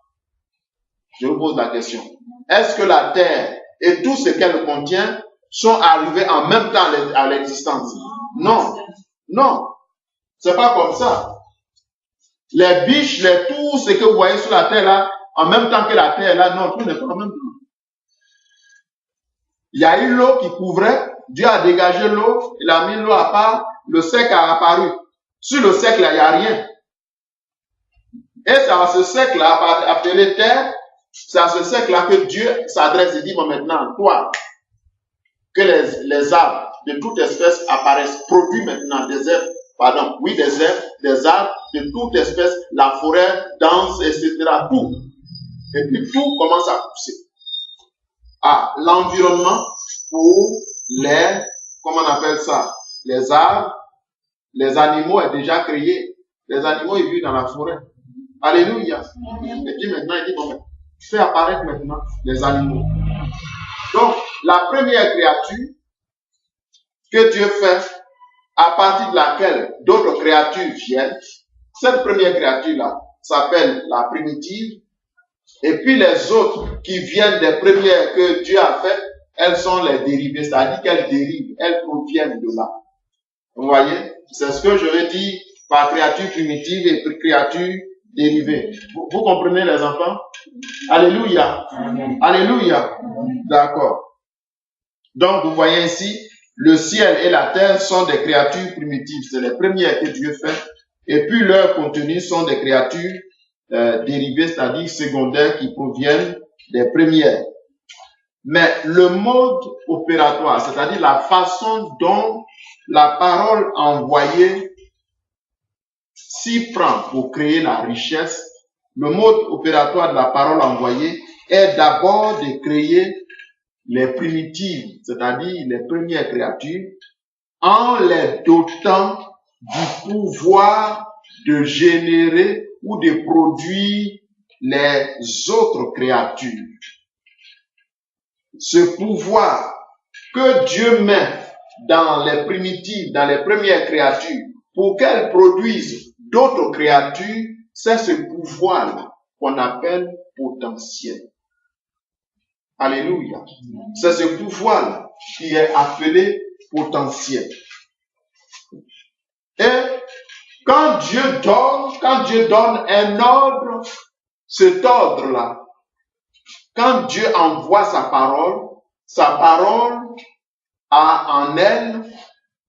Je vous pose la question. Est-ce que la terre et tout ce qu'elle contient sont arrivés en même temps à l'existence? Non. Non. C'est pas comme ça. Les biches, tout ce que vous voyez sur la terre là, en même temps que la terre là, non, tout n'est pas en même temps. Il y a eu l'eau qui couvrait, Dieu a dégagé l'eau, il a mis l'eau à part, le sec a apparu. Sur le sec là, il n'y a rien. Et c'est à ce sec là, appelé terre, c'est à ce sec là que Dieu s'adresse et dit, bon maintenant, toi, que les arbres de toute espèce apparaissent, produits maintenant des herbes, des herbes, des arbres de toute espèce, la forêt, dense, etc., tout. Et puis tout commence à pousser. Ah, l'environnement pour comment on appelle ça, les arbres, les animaux est déjà créé. Les animaux, ils vivent dans la forêt. Alléluia. Et puis maintenant, il dit, bon, fais apparaître maintenant les animaux. Donc, la première créature que Dieu fait, à partir de laquelle d'autres créatures viennent, cette première créature-là s'appelle la primitive, et puis les autres qui viennent des premières que Dieu a faites, elles sont les dérivées, c'est-à-dire qu'elles dérivent, elles proviennent de là. Vous voyez, c'est ce que je veux dire par créature primitive et créature dérivée. Vous comprenez les enfants? Alléluia. Amen. Alléluia. D'accord. Donc vous voyez ici, le ciel et la terre sont des créatures primitives. C'est les premières que Dieu fait. Et puis leur contenu sont des créatures dérivées, c'est-à-dire secondaires qui proviennent des premières. Mais le mode opératoire, c'est-à-dire la façon dont la parole envoyée s'y prend pour créer la richesse, le mode opératoire de la parole envoyée est d'abord de créer les primitives, c'est-à-dire les premières créatures, en les dotant du pouvoir de générer ou de produire les autres créatures. Ce pouvoir que Dieu met dans les primitives, dans les premières créatures, pour qu'elles produisent d'autres créatures, c'est ce pouvoir-là qu'on appelle potentiel. Alléluia. C'est ce pouvoir-là qui est appelé potentiel. Et quand Dieu donne un ordre, cet ordre-là, quand Dieu envoie sa parole a en elle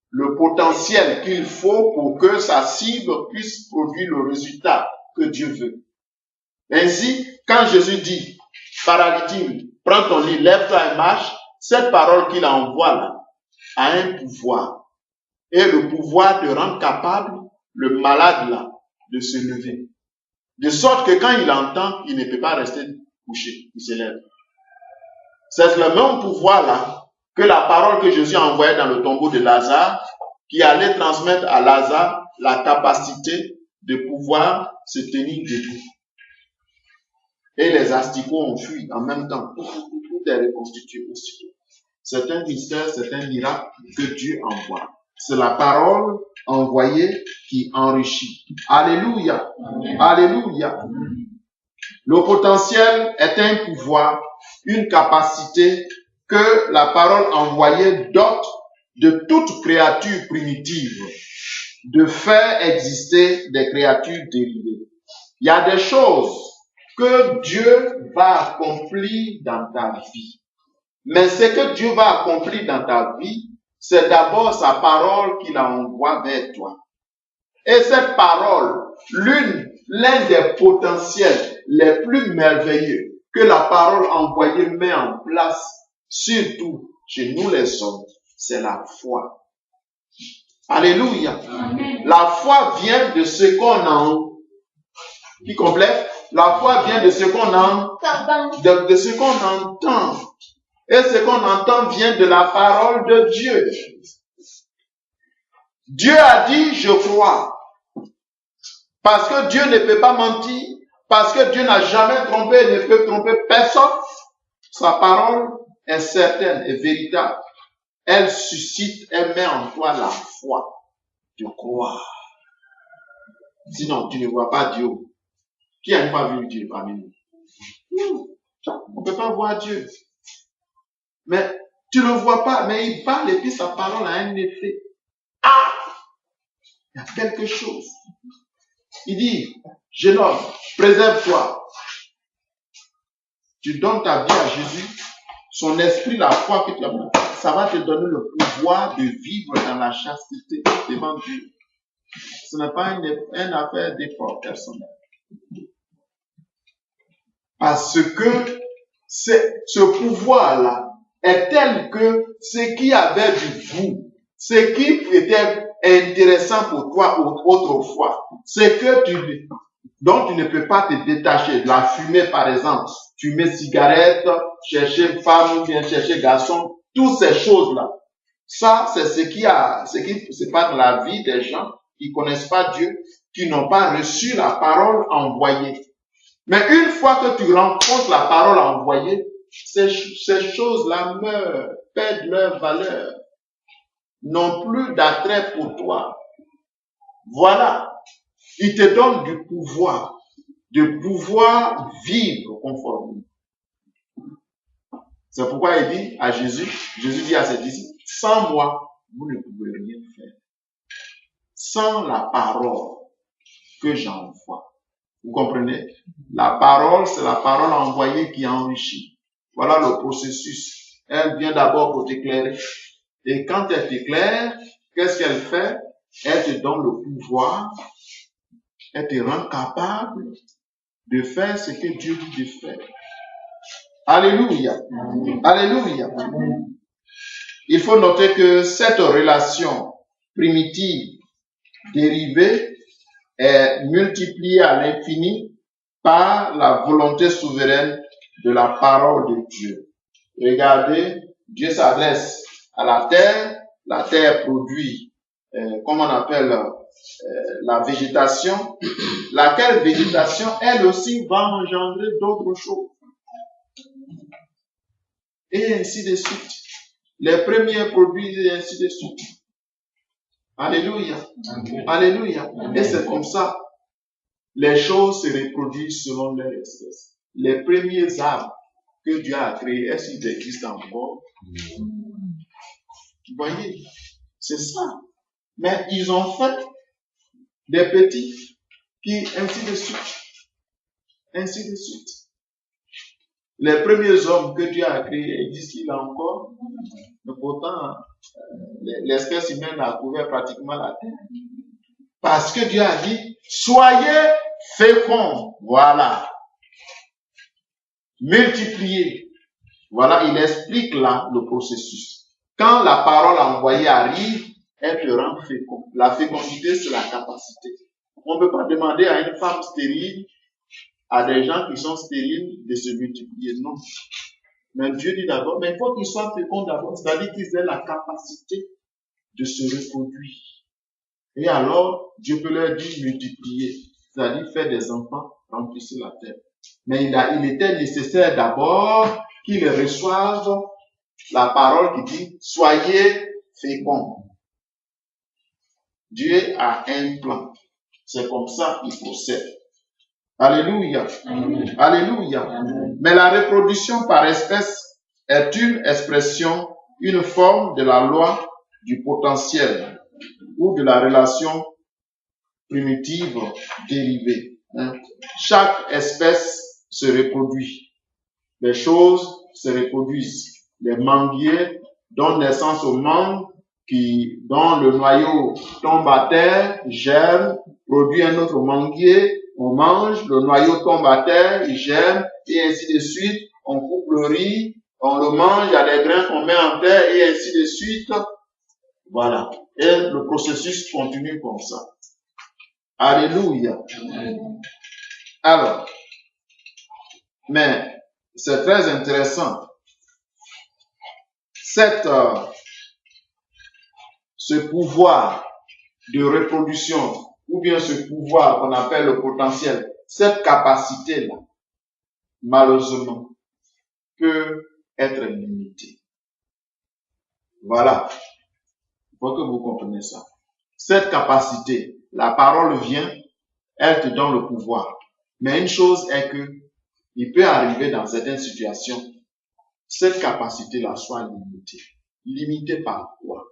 le potentiel qu'il faut pour que sa cible puisse produire le résultat que Dieu veut. Ainsi, quand Jésus dit, paralytique, prends ton lit, lève-toi et marche, cette parole qu'il envoie là a un pouvoir. Et le pouvoir de rendre capable le malade là de se lever. De sorte que quand il entend, il ne peut pas rester couché, il se lève. C'est le même pouvoir là que la parole que Jésus a envoyée dans le tombeau de Lazare, qui allait transmettre à Lazare la capacité de pouvoir se tenir debout. Et les asticots ont fui en même temps. Tout est reconstitué aussitôt. C'est un mystère, c'est un miracle que Dieu envoie. C'est la parole envoyée qui enrichit. Alléluia. Amen. Alléluia. Amen. Le potentiel est un pouvoir, une capacité que la parole envoyée dote de toute créature primitive, de faire exister des créatures dérivées. Il y a des choses que Dieu va accomplir dans ta vie. Mais ce que Dieu va accomplir dans ta vie, c'est d'abord sa parole qu'il envoie vers toi. Et cette parole, l'un des potentiels les plus merveilleux que la parole envoyée met en place, surtout chez nous les hommes, c'est la foi. Alléluia. Amen. La foi vient de ce qu'on entend. Qui complète? La foi vient de ce qu'on entend. De ce qu'on entend. Et ce qu'on entend vient de la parole de Dieu. Dieu a dit, je crois. Parce que Dieu ne peut pas mentir. Parce que Dieu n'a jamais trompé et ne peut tromper personne. Sa parole est certaine et véritable. Elle suscite, elle met en toi la foi de croire. Sinon, tu ne vois pas Dieu. Qui n'a pas vu Dieu parmi nous? On ne peut pas voir Dieu. Mais tu ne le vois pas, mais il parle et puis sa parole a un effet. Ah! Il y a quelque chose. Il dit, jeune homme, préserve-toi. Tu donnes ta vie à Jésus, son esprit, la foi que tu as, ça va te donner le pouvoir de vivre dans la chasteté devant Dieu. Ce n'est pas une affaire d'effort personnel. Parce que ce pouvoir-là est tel que ce qui avait du goût, ce qui était intéressant pour toi autrefois, dont tu ne peux pas te détacher. La fumée, par exemple, fumer cigarette, chercher femme ou bien chercher garçon, toutes ces choses-là. Ça, c'est ce qui se passe dans la vie des gens qui connaissent pas Dieu, qui n'ont pas reçu la parole envoyée. Mais une fois que tu rencontres la parole envoyée, ces choses-là meurent, perdent leur valeur, n'ont plus d'attrait pour toi. Voilà. Il te donne du pouvoir, de pouvoir vivre conformément. C'est pourquoi il dit à Jésus dit à ses disciples, sans moi, vous ne pouvez rien faire. Sans la parole que j'envoie. Vous comprenez? La parole, c'est la parole envoyée qui enrichit. Voilà le processus. Elle vient d'abord pour t'éclairer. Et quand elle t'éclaire, qu'est-ce qu'elle fait? Elle te donne le pouvoir. Elle te rend capable de faire ce que Dieu dit de faire. Alléluia. Alléluia. Il faut noter que cette relation primitive dérivée est multipliée à l'infini par la volonté souveraine de la parole de Dieu. Regardez, Dieu s'adresse à la terre produit, comme on appelle la végétation, laquelle végétation, elle aussi, va engendrer d'autres choses. Et ainsi de suite. Les premiers produits, et ainsi de suite. Alléluia. Alléluia. Et c'est comme ça. Les choses se reproduisent selon leur espèce. Les premiers arbres que Dieu a créés, est-ce qu'ils existent encore? Vous voyez? C'est ça. Mais ils ont fait des petits qui, ainsi de suite. Ainsi de suite. Les premiers hommes que Dieu a créés, existent-ils encore? Mais pourtant, l'espèce humaine a couvert pratiquement la terre. Parce que Dieu a dit, soyez féconds. Voilà. Multipliez. Voilà, il explique là le processus. Quand la parole envoyée arrive, elle te rend fécond. La fécondité, c'est la capacité. On ne peut pas demander à une femme stérile, à des gens qui sont stériles, de se multiplier. Non. Mais Dieu dit d'abord, mais il faut qu'ils soient féconds d'abord. C'est-à-dire qu'ils aient la capacité de se reproduire. Et alors, Dieu peut leur dire multiplier. C'est-à-dire faire des enfants, remplir la terre. Mais il était nécessaire d'abord qu'ils reçoivent la parole qui dit, soyez féconds. Dieu a un plan. C'est comme ça qu'il procède. Alléluia. Amen. Alléluia. Mais la reproduction par espèce est une expression, une forme de la loi du potentiel ou de la relation primitive dérivée. Chaque espèce se reproduit. Les choses se reproduisent. Les manguiers donnent naissance aux mangues dont le noyau tombe à terre, germe, produit un autre manguier, on mange, le noyau tombe à terre, il germe, et ainsi de suite. On coupe le riz, on le mange, il y a des grains qu'on met en terre, et ainsi de suite. Voilà. Et le processus continue comme ça. Alléluia. Alors, mais c'est très intéressant. Ce pouvoir de reproduction, ou bien ce pouvoir qu'on appelle le potentiel, cette capacité-là, malheureusement, peut être limitée. Voilà. Il faut que vous compreniez ça. Cette capacité, la parole vient, elle te donne le pouvoir. Mais une chose est que, il peut arriver dans certaines situations, cette capacité-là soit limitée. Limitée par quoi?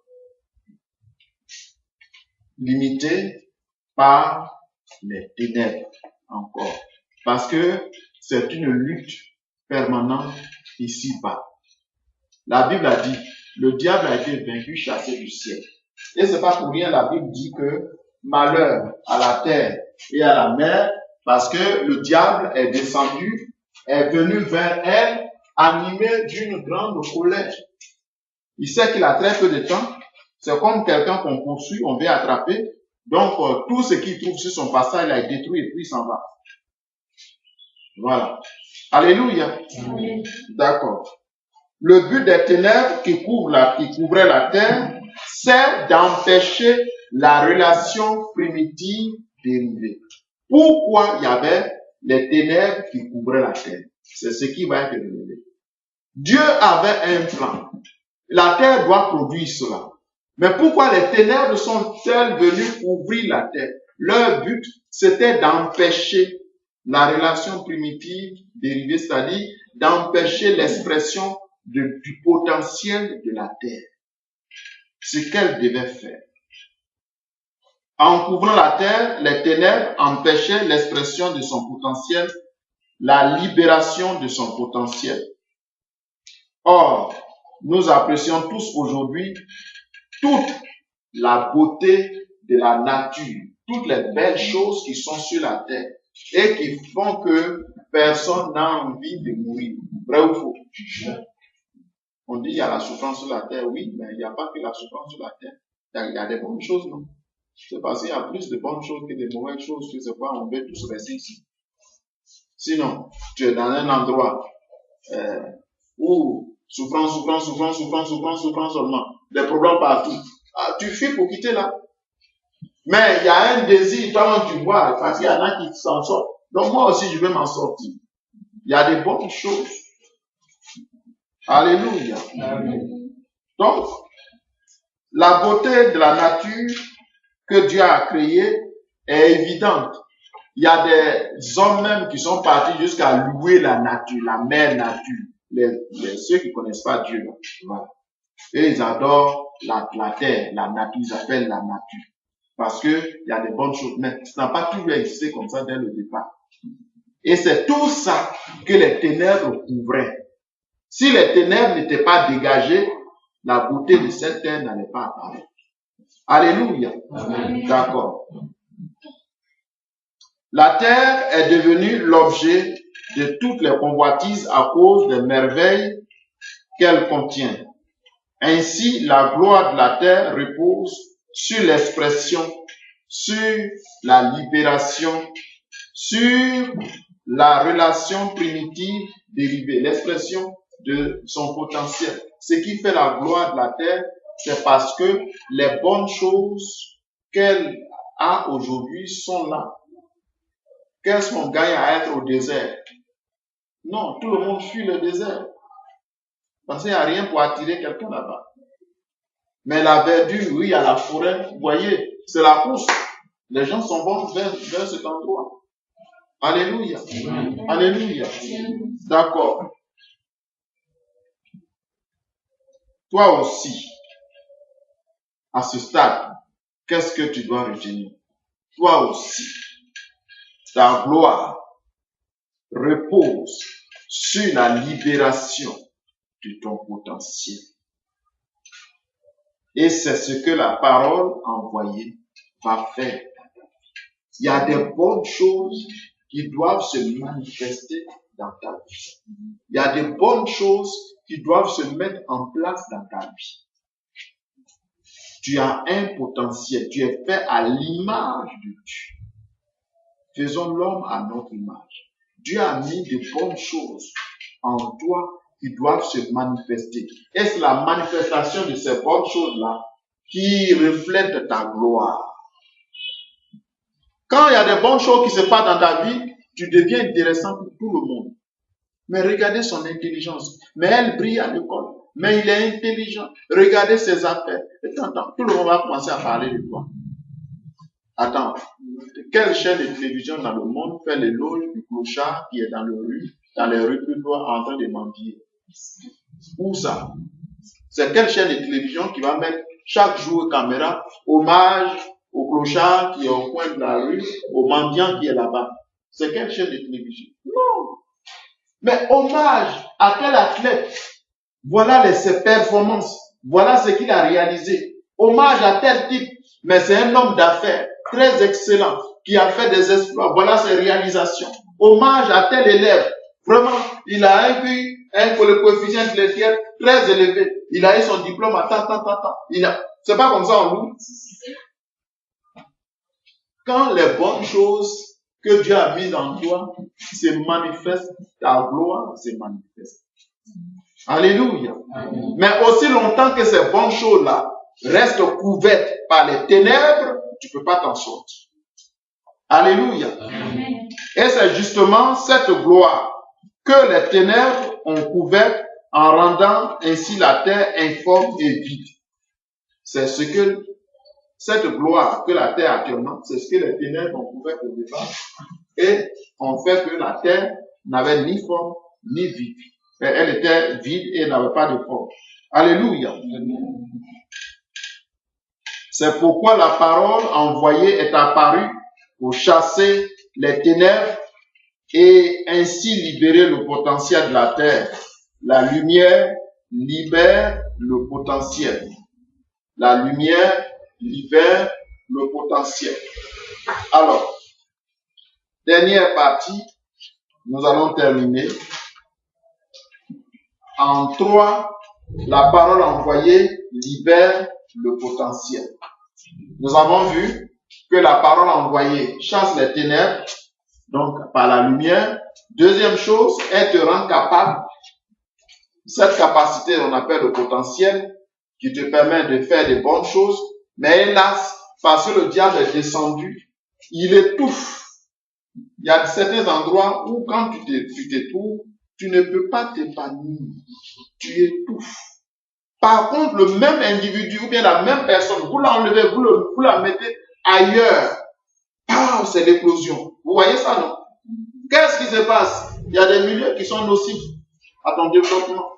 Limitée par les ténèbres encore. Parce que c'est une lutte permanente ici-bas. La Bible a dit, le diable a été vaincu, chassé du ciel. Et c'est pas pour rien, la Bible dit que malheur à la terre et à la mer, parce que le diable est descendu, est venu vers elle, animé d'une grande colère. Il sait qu'il a très peu de temps. C'est comme quelqu'un qu'on poursuit, on veut attraper. Donc, tout ce qu'il trouve sur son passage, il a détruit et puis il s'en va. Voilà. Alléluia. Amen. D'accord. Le but des ténèbres qui couvraient la terre, c'est d'empêcher la relation primitive dérivée. Pourquoi il y avait les ténèbres qui couvraient la terre? C'est ce qui va être révélé. Dieu avait un plan. La terre doit produire cela. Mais pourquoi les ténèbres sont-elles venues couvrir la terre? Leur but, c'était d'empêcher la relation primitive dérivée, c'est-à-dire d'empêcher l'expression du potentiel de la terre. Ce qu'elle devait faire. En couvrant la terre, les ténèbres empêchaient l'expression de son potentiel, la libération de son potentiel. Or, nous apprécions tous aujourd'hui toute la beauté de la nature, toutes les belles choses qui sont sur la terre et qui font que personne n'a envie de mourir. Vrai ou faux? On dit il y a la souffrance sur la terre, oui, mais il n'y a pas que la souffrance sur la terre. Il y a des bonnes choses, non? C'est parce qu'il y a plus de bonnes choses que de mauvaises choses, que c'est quoi, on veut tous rester ici. Sinon, tu es dans un endroit où souffrance seulement, des problèmes partout. Ah, tu fuis pour quitter là. Mais il y a un désir, toi tu vois, parce qu'il y en a qui s'en sortent. Donc moi aussi, je vais m'en sortir. Il y a des bonnes choses. Alléluia. Amen. Donc, la beauté de la nature que Dieu a créée est évidente. Il y a des hommes même qui sont partis jusqu'à louer la nature, la mère nature. Ceux qui ne connaissent pas Dieu. Là. Voilà. Et ils adorent la terre, la nature, ils appellent la nature. Parce que il y a des bonnes choses. Mais ça n'a pas toujours existé comme ça dès le départ. Et c'est tout ça que les ténèbres couvraient. Si les ténèbres n'étaient pas dégagées, la beauté de cette terre n'allait pas apparaître. Alléluia. Amen. D'accord. La terre est devenue l'objet de toutes les convoitises à cause des merveilles qu'elle contient. Ainsi, la gloire de la terre repose sur l'expression, sur la libération, sur la relation primitive dérivée, l'expression de son potentiel. Ce qui fait la gloire de la terre, c'est parce que les bonnes choses qu'elle a aujourd'hui sont là. Qu'est-ce qu'on gagne à être au désert? Non, tout le monde fuit le désert. Parce qu'il n'y a rien pour attirer quelqu'un là-bas. Mais la verdure, oui, il y a la forêt, vous voyez, c'est la course. Les gens sont bons vers cet endroit. Alléluia. Alléluia. D'accord. Toi aussi, à ce stade, qu'est-ce que tu dois retenir? Toi aussi, ta gloire repose sur la libération de ton potentiel. Et c'est ce que la parole envoyée va faire. Il y a des bonnes choses qui doivent se manifester dans ta vie. Il y a des bonnes choses qui doivent se mettre en place dans ta vie. Tu as un potentiel, tu es fait à l'image de Dieu. Faisons l'homme à notre image. Dieu a mis de bonnes choses en toi qui doivent se manifester. Et c'est la manifestation de ces bonnes choses-là qui reflète ta gloire. Quand il y a des bonnes choses qui se passent dans ta vie, tu deviens intéressant pour tout le monde. Mais regardez son intelligence. Mais elle brille à l'école. Mais il est intelligent. Regardez ses affaires. Attends, tout le monde va commencer à parler de toi. Attends, quelle chaîne de télévision dans le monde fait l'éloge du clochard qui est dans les rues de loi en train de mendier? Où ça? C'est quelle chaîne de télévision qui va mettre chaque jour caméra, hommage au clochard qui est au coin de la rue, au mendiant qui est là-bas? C'est quelle chaîne de télévision? Non. Mais hommage à tel athlète. Voilà ses performances. Voilà ce qu'il a réalisé. Hommage à tel type. Mais c'est un homme d'affaires très excellent qui a fait des exploits. Voilà ses réalisations. Hommage à tel élève. Vraiment, il a le coefficient intellectuel très élevé. Il a eu son diplôme à C'est pas comme ça en loue. Quand les bonnes choses que Dieu a mises en toi se manifestent, ta gloire se manifeste. Alléluia. Amen. Mais aussi longtemps que ces bonnes choses-là restent couvertes par les ténèbres, tu ne peux pas t'en sortir. Alléluia. Amen. Et c'est justement cette gloire que les ténèbres ont couverte en rendant ainsi la terre informe et vide. C'est ce que cette gloire que la terre a actuellement, c'est ce que les ténèbres ont couvert au départ et ont fait que la terre n'avait ni forme ni vide. Elle était vide et n'avait pas de forme. Alléluia. C'est pourquoi la parole envoyée est apparue pour chasser les ténèbres et ainsi libérer le potentiel de la terre. La lumière libère le potentiel. La lumière libère le potentiel. Alors, dernière partie, nous allons terminer. En 3, la parole envoyée libère le potentiel. Nous avons vu que la parole envoyée chasse les ténèbres, donc par la lumière. Deuxième chose, elle te rend capable. Cette capacité, on appelle le potentiel, qui te permet de faire de bonnes choses. Mais hélas, parce que le diable est descendu, il étouffe. Il y a certains endroits où quand tu t'étouffes, tu ne peux pas t'épanouir. Tu étouffes. Par contre, le même individu ou bien la même personne, vous l'enlevez, vous la mettez ailleurs. Ah, c'est l'éclosion. Vous voyez ça, non? Qu'est-ce qui se passe? Il y a des milieux qui sont nocifs à ton développement.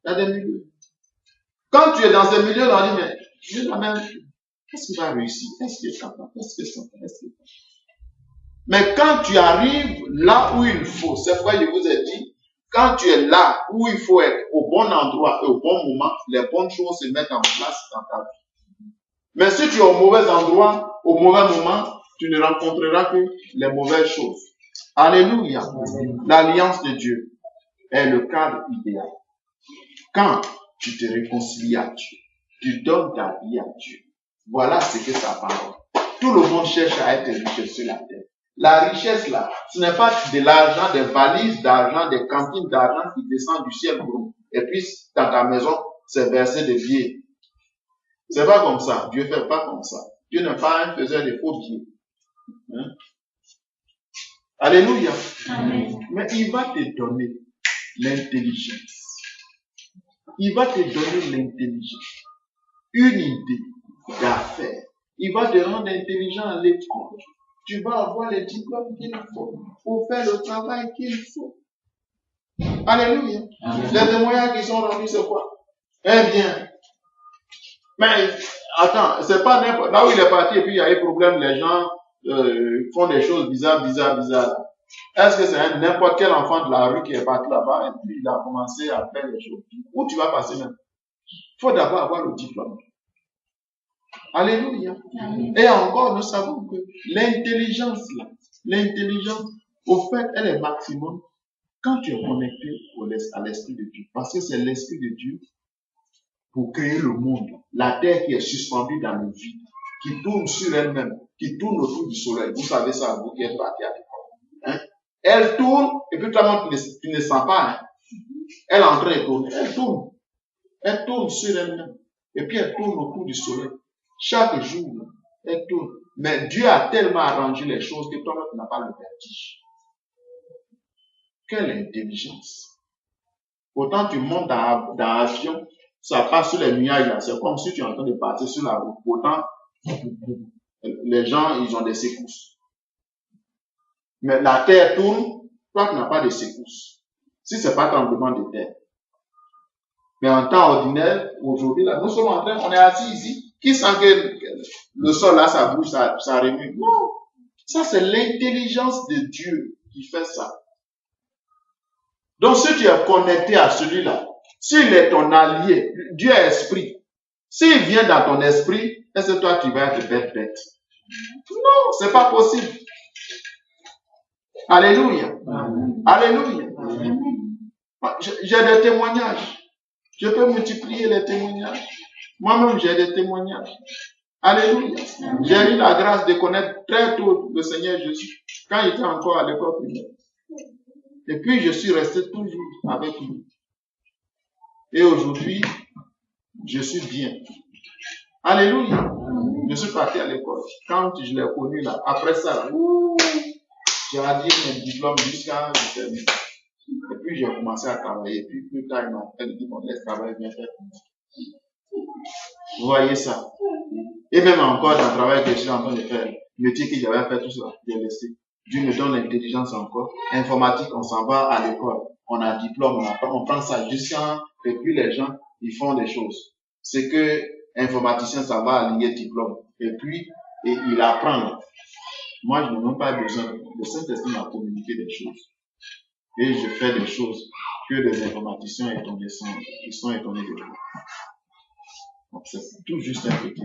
Il y a des milieux. Quand tu es dans ces milieux, on dit, mais je la même. Qu'est-ce qu'il va réussir? Est-ce qu'il est capable? Est-ce que ça? Est-ce que... Mais quand tu arrives là où il faut, c'est pourquoi je vous ai dit, quand tu es là où il faut être, au bon endroit et au bon moment, les bonnes choses se mettent en place dans ta vie. Mais si tu es au mauvais endroit, au mauvais moment, tu ne rencontreras que les mauvaises choses. Alléluia. L'alliance de Dieu est le cadre idéal. Quand tu te réconcilies à Dieu, tu donnes ta vie à Dieu. Voilà ce que ça parle. Tout le monde cherche à être riche sur la terre. La richesse là, ce n'est pas de l'argent, des valises d'argent, des cantines d'argent qui descendent du ciel pour nous. Et puis, dans ta maison, c'est versé des billets. C'est pas comme ça. Dieu fait pas comme ça. Dieu n'est pas un faiseur de faux billets. Hein? Alléluia. Amen. Mais il va te donner l'intelligence. Il va te donner l'intelligence. Une idée d'affaires. Il va te rendre intelligent à l'école. tu vas avoir les diplômes qu'il faut pour faire le travail qu'il faut. Alléluia. Les témoignages qui sont rendus, c'est quoi? Eh bien. Mais, attends, c'est pas n'importe. Là où il est parti et puis il y a eu problème, les gens font des choses bizarres. Est-ce que c'est n'importe quel enfant de la rue qui est parti là-bas et puis il a commencé à faire des choses? Où tu vas passer même? Il faut d'abord avoir le diplôme. Alléluia. Et encore, nous savons que l'intelligence, au fait, elle est maximum quand tu es connecté à l'Esprit de Dieu. Parce que c'est l'Esprit de Dieu pour créer le monde. La terre qui est suspendue dans le vide, qui tourne sur elle-même, qui tourne autour du soleil. Vous savez ça, vous qui êtes partis à l'école. Hein? Elle tourne, et puis toi, tu ne sens pas. Hein? Elle est en train de tourner. Elle tourne sur elle-même. Et puis elle tourne autour du soleil. Chaque jour, elle tourne. Mais Dieu a tellement arrangé les choses que toi-même, tu n'as pas le vertige. Quelle intelligence. Autant tu montes dans l'avion, ça passe sur les nuages là. C'est comme si tu es en train de partir sur la route. Autant, les gens, ils ont des secousses. Mais la terre tourne, toi, tu n'as pas de secousses. Si c'est pas tremblement de terre. Mais en temps ordinaire, aujourd'hui, là, nous sommes en train, on est assis ici. Qui sent que le sol là, ça bouge, ça remue? Non. Ça, c'est l'intelligence de Dieu qui fait ça. Donc, si tu es connecté à celui-là, s'il est ton allié, Dieu est esprit. S'il vient dans ton esprit, est-ce que toi, tu vas être bête? Non, c'est pas possible. Alléluia. Alléluia. J'ai des témoignages. Je peux multiplier les témoignages. Moi-même, j'ai des témoignages. Alléluia. J'ai eu la grâce de connaître très tôt le Seigneur Jésus, quand il était encore à l'école primaire. Et puis, je suis resté toujours avec lui. Et aujourd'hui, je suis bien. Alléluia. Je suis parti à l'école. Quand je l'ai connu là, après ça, j'ai radié mes diplômes jusqu'à terminer. Et puis, j'ai commencé à travailler. Et puis, plus tard, il m'a appelé, il dit, bon, laisse travailler, bien faire. Vous voyez ça? Et même encore dans le travail que je suis en train de faire, le métier que j'avais fait, tout ça, j'ai laissé. Dieu me donne l'intelligence encore. Informatique, on s'en va à l'école. On a un diplôme, on prend ça jusqu'à, et puis les gens, ils font des choses. C'est que, informaticien, ça va aligner diplôme. Et puis, il apprend là. Moi, je n'ai même pas besoin. Le Saint-Esprit m'a communiqué des choses. Et je fais des choses que les informaticiens ils sont étonnés de moi. Donc, c'est tout juste un petit.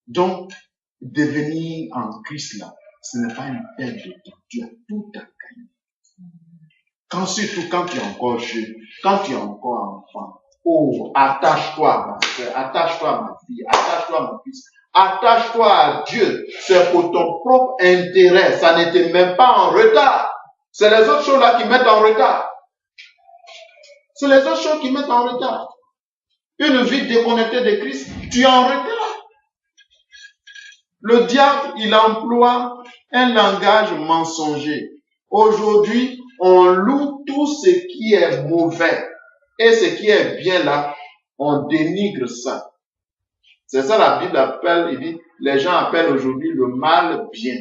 Donc, devenir en Christ là, ce n'est pas une perte de temps. Tu as tout à gagner. Surtout quand tu es encore jeune, quand tu es encore enfant. Oh, attache-toi, ma frère, attache-toi, ma fille, attache-toi, mon fils. Attache-toi à Dieu. C'est pour ton propre intérêt. Ça ne te met pas en retard. C'est les autres choses là qui mettent en retard. C'est les autres choses qui mettent en retard. Une vie déconnectée de Christ, tu es en retard. Le diable, il emploie un langage mensonger. Aujourd'hui, on loue tout ce qui est mauvais. Et ce qui est bien là, on dénigre ça. C'est ça la Bible appelle, il dit, les gens appellent aujourd'hui le mal bien.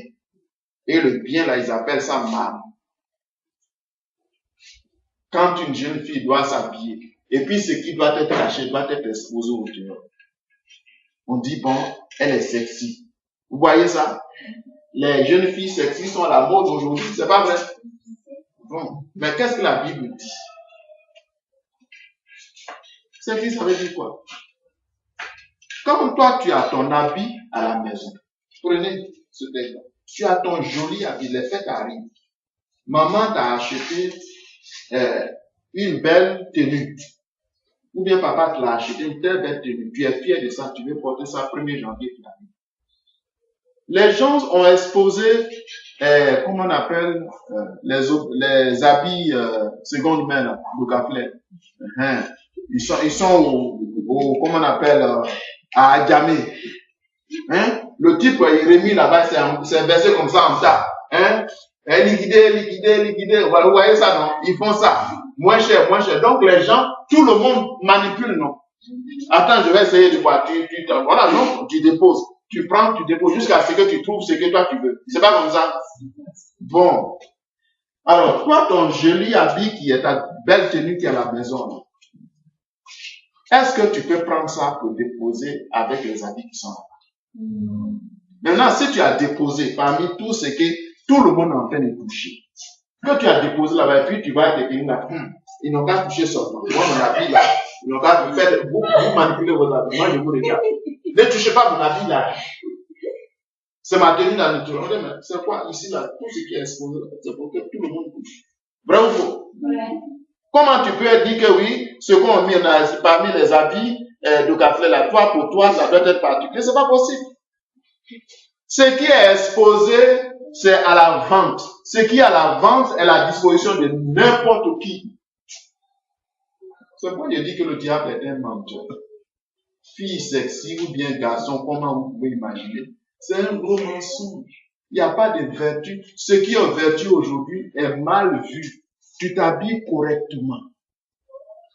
Et le bien là, ils appellent ça mal. Quand une jeune fille doit s'habiller, et puis ce qui doit être caché doit être exposé au dehors. On dit, bon, elle est sexy. Vous voyez ça? Les jeunes filles sexy sont à la mode aujourd'hui, c'est pas vrai? Bon, mais qu'est-ce que la Bible dit? Sexy, ça veut dire quoi? Comme toi, tu as ton habit à la maison. Prenez ce exemple. Tu as ton joli habit, les fêtes arrivent. Maman t'a acheté une belle tenue. Ou bien papa te l'a acheté une telle belle tenue. Tu es fier de ça, tu veux porter ça 1er janvier. Les gens ont exposé, comment on appelle, les habits seconde main, là, Boucaflé. Ils sont au comment on appelle, à Adjamé. Le type, il remis là-bas, c'est versé comme ça en tas. Liquidé. Vous voyez ça, non? Ils font ça. Moins cher. Donc, les gens, tout le monde manipule, non? Attends, je vais essayer de voir. Voilà, non? Tu déposes. tu prends, tu déposes jusqu'à ce que tu trouves ce que toi tu veux. C'est pas comme ça? Bon. Alors, toi, ton joli habit qui est ta belle tenue qui est à la maison, est-ce que tu peux prendre ça pour déposer avec les habits qui sont là? Maintenant, si tu as déposé parmi tout ce que tout le monde est en train de toucher, que tu as déposé là-bas, et puis tu vas te dire là, ils n'ont qu'à toucher seulement. Moi, mon habit là, ils n'ont qu'à faire, vous manipulez vos habits. Moi, je vous regarde. Ne touchez pas mon habit là. C'est ma tenue dans le tour. C'est quoi ici là? Tout ce qui est exposé, c'est pour que tout le monde touche. Vrai ou faux? Comment tu peux dire que oui, ce qu'on met parmi les habits de café là, toi pour toi, ça doit être particulier? C'est pas possible. Ce qui est exposé, c'est à la vente. Ce qui est à la vente est à la disposition de n'importe qui. C'est pourquoi je dis que le diable est un menteur. Fille sexy ou bien garçon, comment vous pouvez imaginer? C'est un gros mensonge. Il n'y a pas de vertu. Ce qui est vertu aujourd'hui est mal vu. Tu t'habilles correctement.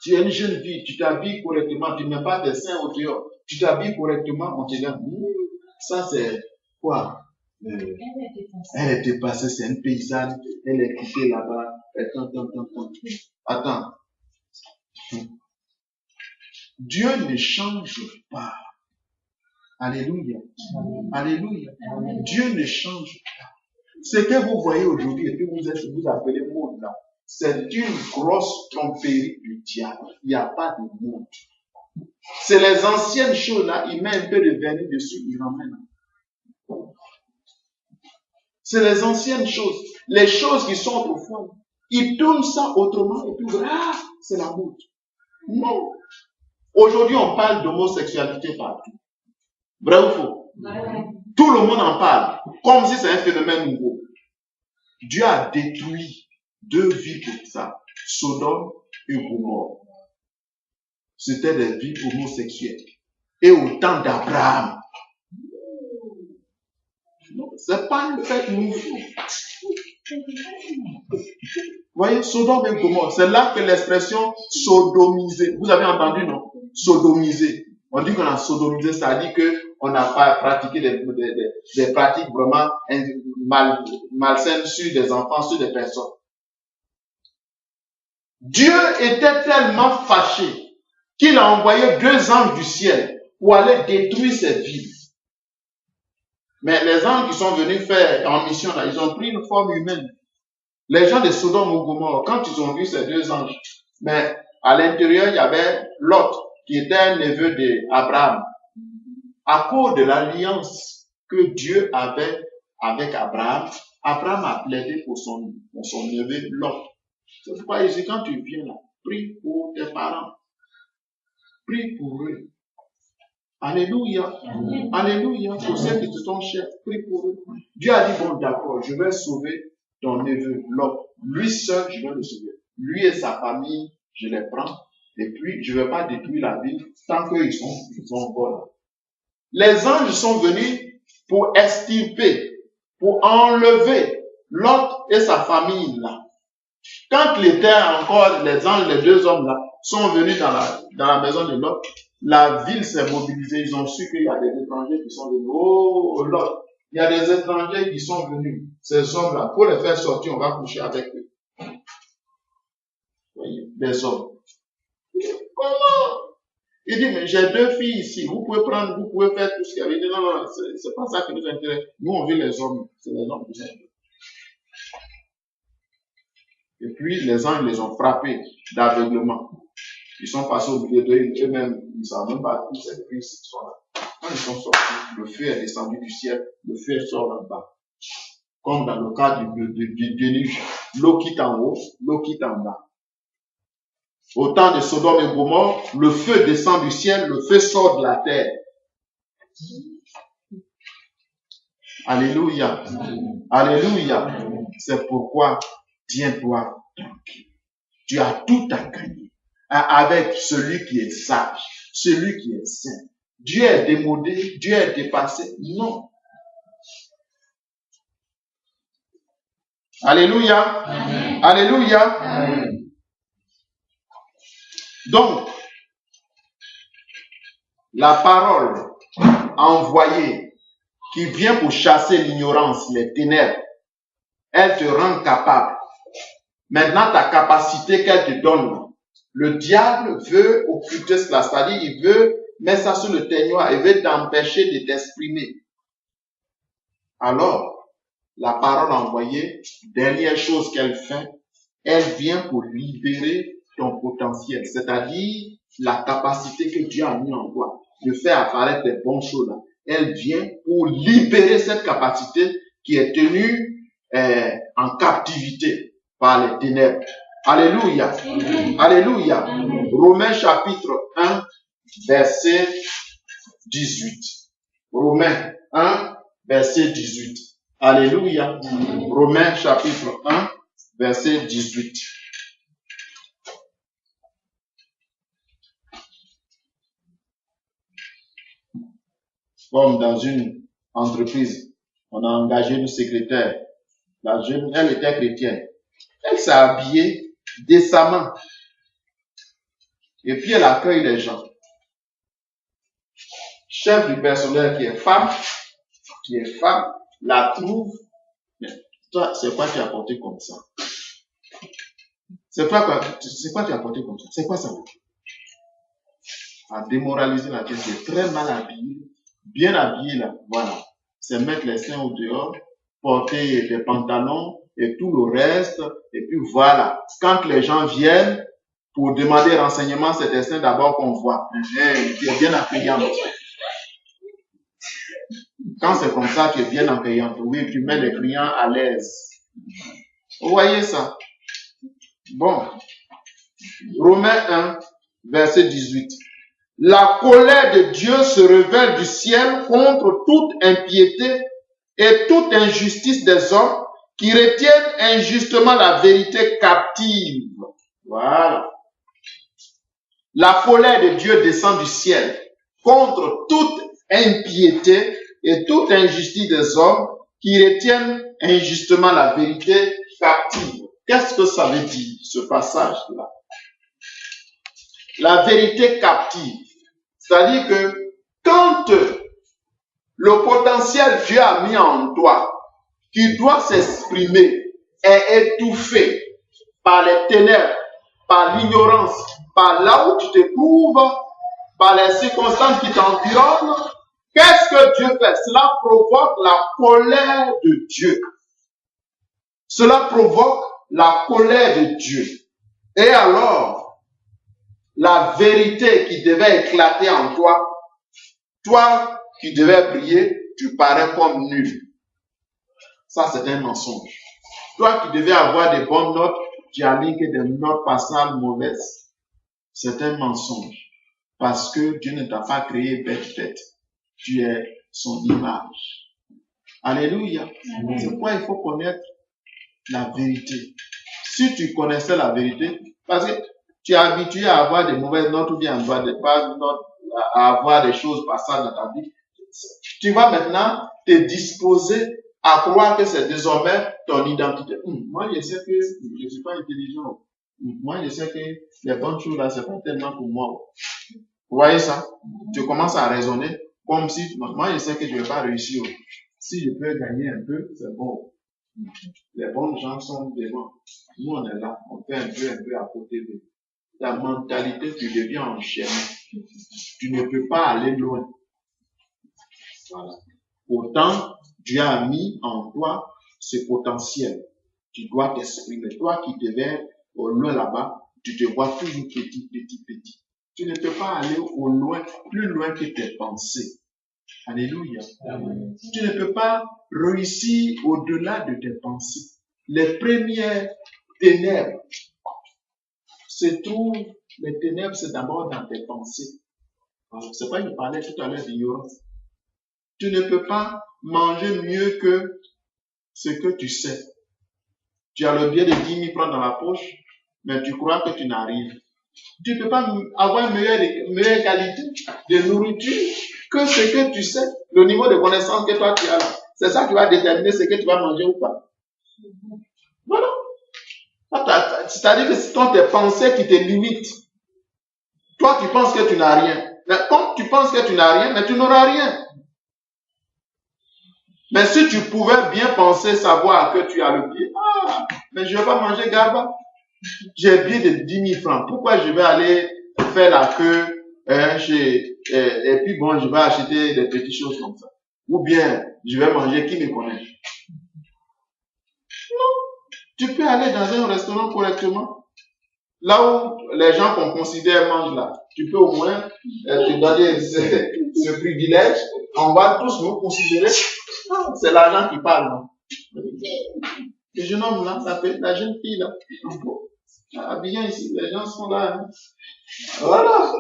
Tu es une jeune fille, tu t'habilles correctement, tu ne mets pas tes seins au dehors. Tu t'habilles correctement, on te dit, ça c'est quoi? Elle est dépassée, c'est une paysanne, elle est quittée là-bas. Attends. Dieu ne change pas. Alléluia. Alléluia. Dieu ne change pas. Ce que vous voyez aujourd'hui et que vous appelez monde là, c'est une grosse tromperie du diable. Il n'y a pas de monde. C'est les anciennes choses là, il met un peu de vernis dessus, il ramène. C'est les anciennes choses. Les choses qui sont autrefois. Il tourne ça autrement et puis c'est la mode. Non. Aujourd'hui, on parle d'homosexualité partout. Vrai ou faux? Tout le monde en parle. Comme si c'est un phénomène nouveau. Dieu a détruit 2 villes pour ça. Sodome et Gomorrhe. C'était des villes homosexuelles. Et au temps d'Abraham. Non, c'est pas un fait nouveau. Vous voyez, Sodome et Gomorrhe, c'est là que l'expression sodomiser. Vous avez entendu, non? Sodomiser. On dit qu'on a sodomisé, c'est-à-dire qu'on n'a pas pratiqué des pratiques vraiment malsaines sur des enfants, sur des personnes. Dieu était tellement fâché qu'il a envoyé 2 anges du ciel pour aller détruire cette ville. Mais les anges qui sont venus faire en mission là, ils ont pris une forme humaine. Les gens de Sodome ou Gomorrhe, quand ils ont vu ces 2 anges, mais à l'intérieur, il y avait Lot, qui était un neveu d'Abraham. À cause de l'alliance que Dieu avait avec Abraham, Abraham a plaidé pour son neveu Lot. C'est pourquoi ici, quand tu viens là, prie pour tes parents. Prie pour eux. Alléluia. Amen. Alléluia. Pour ceux qui te sont chers, prie pour eux. Dieu a dit, bon, d'accord, je vais sauver ton neveu Lot. Lui seul, je vais le sauver. Lui et sa famille, je les prends. Et puis, je ne vais pas détruire la ville tant qu'ils sont encore là. Les anges sont venus pour extirper, pour enlever Lot et sa famille là. Quand il était encore, les anges, les 2 hommes là, sont venus dans la maison de Lot, la ville s'est mobilisée. Ils ont su qu'il y a des étrangers qui sont venus. Oh, Lot, il y a des étrangers qui sont venus. Ces hommes-là, pour les faire sortir, on va coucher avec eux. Voyez, des hommes. Comment? Il dit, mais j'ai 2 filles ici. Vous pouvez prendre, vous pouvez faire tout ce qu'il y a. Il dit, non, c'est pas ça qui nous intéresse. Nous, on veut les hommes. C'est les hommes qui nous intéressent. Et puis, les anges les ont frappés d'aveuglement. Ils sont passés au milieu d'eux, eux-mêmes, ils ne savent même pas tous ces filles qui sont là. Quand ils sont sortis, le feu est descendu du ciel, le feu sort là-bas. Comme dans le cas du déluge, l'eau quitte en haut, l'eau quitte en bas. Au temps de Sodome et Gomorrhe, le feu descend du ciel, le feu sort de la terre. Alléluia. Alléluia. C'est pourquoi tiens-toi tranquille. Tu as tout à gagner avec celui qui est sage, celui qui est saint. Dieu est démodé, Dieu est dépassé. Non. Alléluia. Amen. Alléluia. Amen. Donc, la parole envoyée qui vient pour chasser l'ignorance, les ténèbres. Elle te rend capable. Maintenant, ta capacité qu'elle te donne, le diable veut occulter cela, c'est-à-dire il veut mettre ça sur le teignoir, il veut t'empêcher de t'exprimer. Alors, la parole envoyée, dernière chose qu'elle fait, elle vient pour libérer ton potentiel, c'est-à-dire la capacité que Dieu a mis en toi de faire apparaître les bonnes choses. Elle vient pour libérer cette capacité qui est tenue en captivité par les ténèbres. Alléluia. Alléluia. Romains chapitre 1, verset 18. Romains 1, verset 18. Alléluia. Romains chapitre 1, verset 18. Comme dans une entreprise, on a engagé une secrétaire. La jeune, elle était chrétienne. Elle s'est habillée décemment. Et puis elle accueille les gens. Chef du personnel qui est femme, la trouve. Mais toi, c'est quoi tu as apporté comme ça? C'est quoi tu as apporté comme ça? C'est quoi ça? A démoraliser la pièce, c'est très mal habillé, bien habillé là, voilà. C'est mettre les seins au dehors, porter des pantalons et tout le reste, et puis voilà. Quand les gens viennent pour demander renseignement, c'est des seins d'abord qu'on voit. Tu es bien accueillant. Quand c'est comme ça, tu es bien accueillant. Oui, tu mets les clients à l'aise. Vous voyez ça? Bon. Romains 1, verset 18. La colère de Dieu se révèle du ciel contre toute impiété et toute injustice des hommes qui retiennent injustement la vérité captive. Voilà. La colère de Dieu descend du ciel contre toute impiété et toute injustice des hommes qui retiennent injustement la vérité captive. Qu'est-ce que ça veut dire, ce passage-là? La vérité captive. C'est-à-dire que quand le potentiel Dieu a mis en toi, qui doit s'exprimer, est étouffé par les ténèbres, par l'ignorance, par là où tu te trouves, par les circonstances qui t'environnent, qu'est-ce que Dieu fait? Cela provoque la colère de Dieu. Cela provoque la colère de Dieu. Et alors, la vérité qui devait éclater en toi, toi qui devais briller, tu parais comme nul. Ça, c'est un mensonge. Toi qui devais avoir des bonnes notes, tu as mis que des notes passables mauvaises. C'est un mensonge. Parce que Dieu ne t'a pas créé bête. Tu es son image. Alléluia. C'est pourquoi il faut connaître la vérité. Si tu connaissais la vérité, parce que tu es habitué à avoir des mauvaises notes ou bien à avoir des choses passables dans ta vie, tu vas maintenant te disposer à croire que c'est désormais ton identité. Moi, je sais que je ne suis pas intelligent. Moi, je sais que les bonnes choses là, c'est pas tellement pour moi. Vous voyez ça? Tu commences à raisonner comme si, moi, je sais que je ne vais pas réussir. Si je peux gagner un peu, c'est bon. Les bons gens sont devant. Nous, on est là. On fait un peu à côté de ta mentalité, tu deviens enchaîné. Tu ne peux pas aller loin. Voilà. Pourtant, Dieu a mis en toi ce potentiel. Tu dois t'exprimer. Toi qui devais au loin là-bas, tu te vois toujours petit. Tu ne peux pas aller au loin, plus loin que tes pensées. Alléluia. Amen. Tu ne peux pas réussir au-delà de tes pensées. Les premières ténèbres se trouvent, les ténèbres c'est d'abord dans tes pensées. C'est pas, je parlais tout à l'heure d'ignorance. Tu ne peux pas manger mieux que ce que tu sais. Tu as le billet de 10 000 francs dans la poche, mais tu crois que tu n'as rien. Tu ne peux pas avoir une meilleure qualité de nourriture que ce que tu sais, le niveau de connaissance que toi tu as là. C'est ça qui va déterminer ce que tu vas manger ou pas. Voilà. C'est-à-dire que ce sont tes pensées qui te limitent. Toi, tu penses que tu n'as rien. Mais comme tu penses que tu n'as rien, mais tu n'auras rien. Mais si tu pouvais bien penser, savoir que tu as le billet, mais je ne vais pas manger gaba. J'ai un billet de 10 000 francs. Pourquoi je vais aller faire la queue et puis bon, je vais acheter des petites choses comme ça. Ou bien, je vais manger qui me connaît. Non. Tu peux aller dans un restaurant correctement. Là où les gens qu'on considère mangent là. Tu peux au moins te donner ce privilège. On va tous nous considérer. C'est l'argent qui parle. Non? Le jeune homme là, ça fait la jeune fille là. Bien ici, les gens sont là. Hein? Voilà.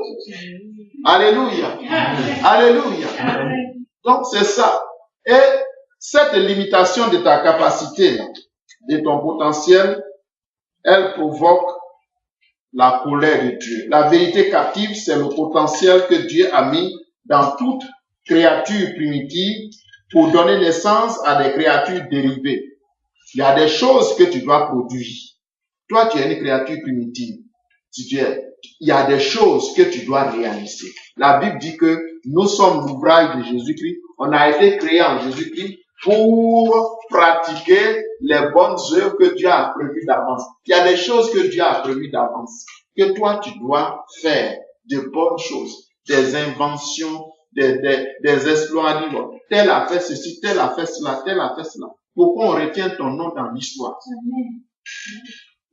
Alléluia. Alléluia. Donc c'est ça. Et cette limitation de ta capacité, de ton potentiel, elle provoque la colère de Dieu. La vérité captive, c'est le potentiel que Dieu a mis dans toute créature primitive pour donner naissance à des créatures dérivées. Il y a des choses que tu dois produire. Toi, tu es une créature primitive. Il y a des choses que tu dois réaliser. La Bible dit que nous sommes l'ouvrage de Jésus-Christ. On a été créés en Jésus-Christ pour pratiquer les bonnes œuvres que Dieu a prévues d'avance. Il y a des choses que Dieu a prévues d'avance, que toi tu dois faire, de bonnes choses, des inventions, des exploits. Tel a fait ceci, tel a fait cela, tel a fait cela. Pourquoi on retient ton nom dans l'histoire?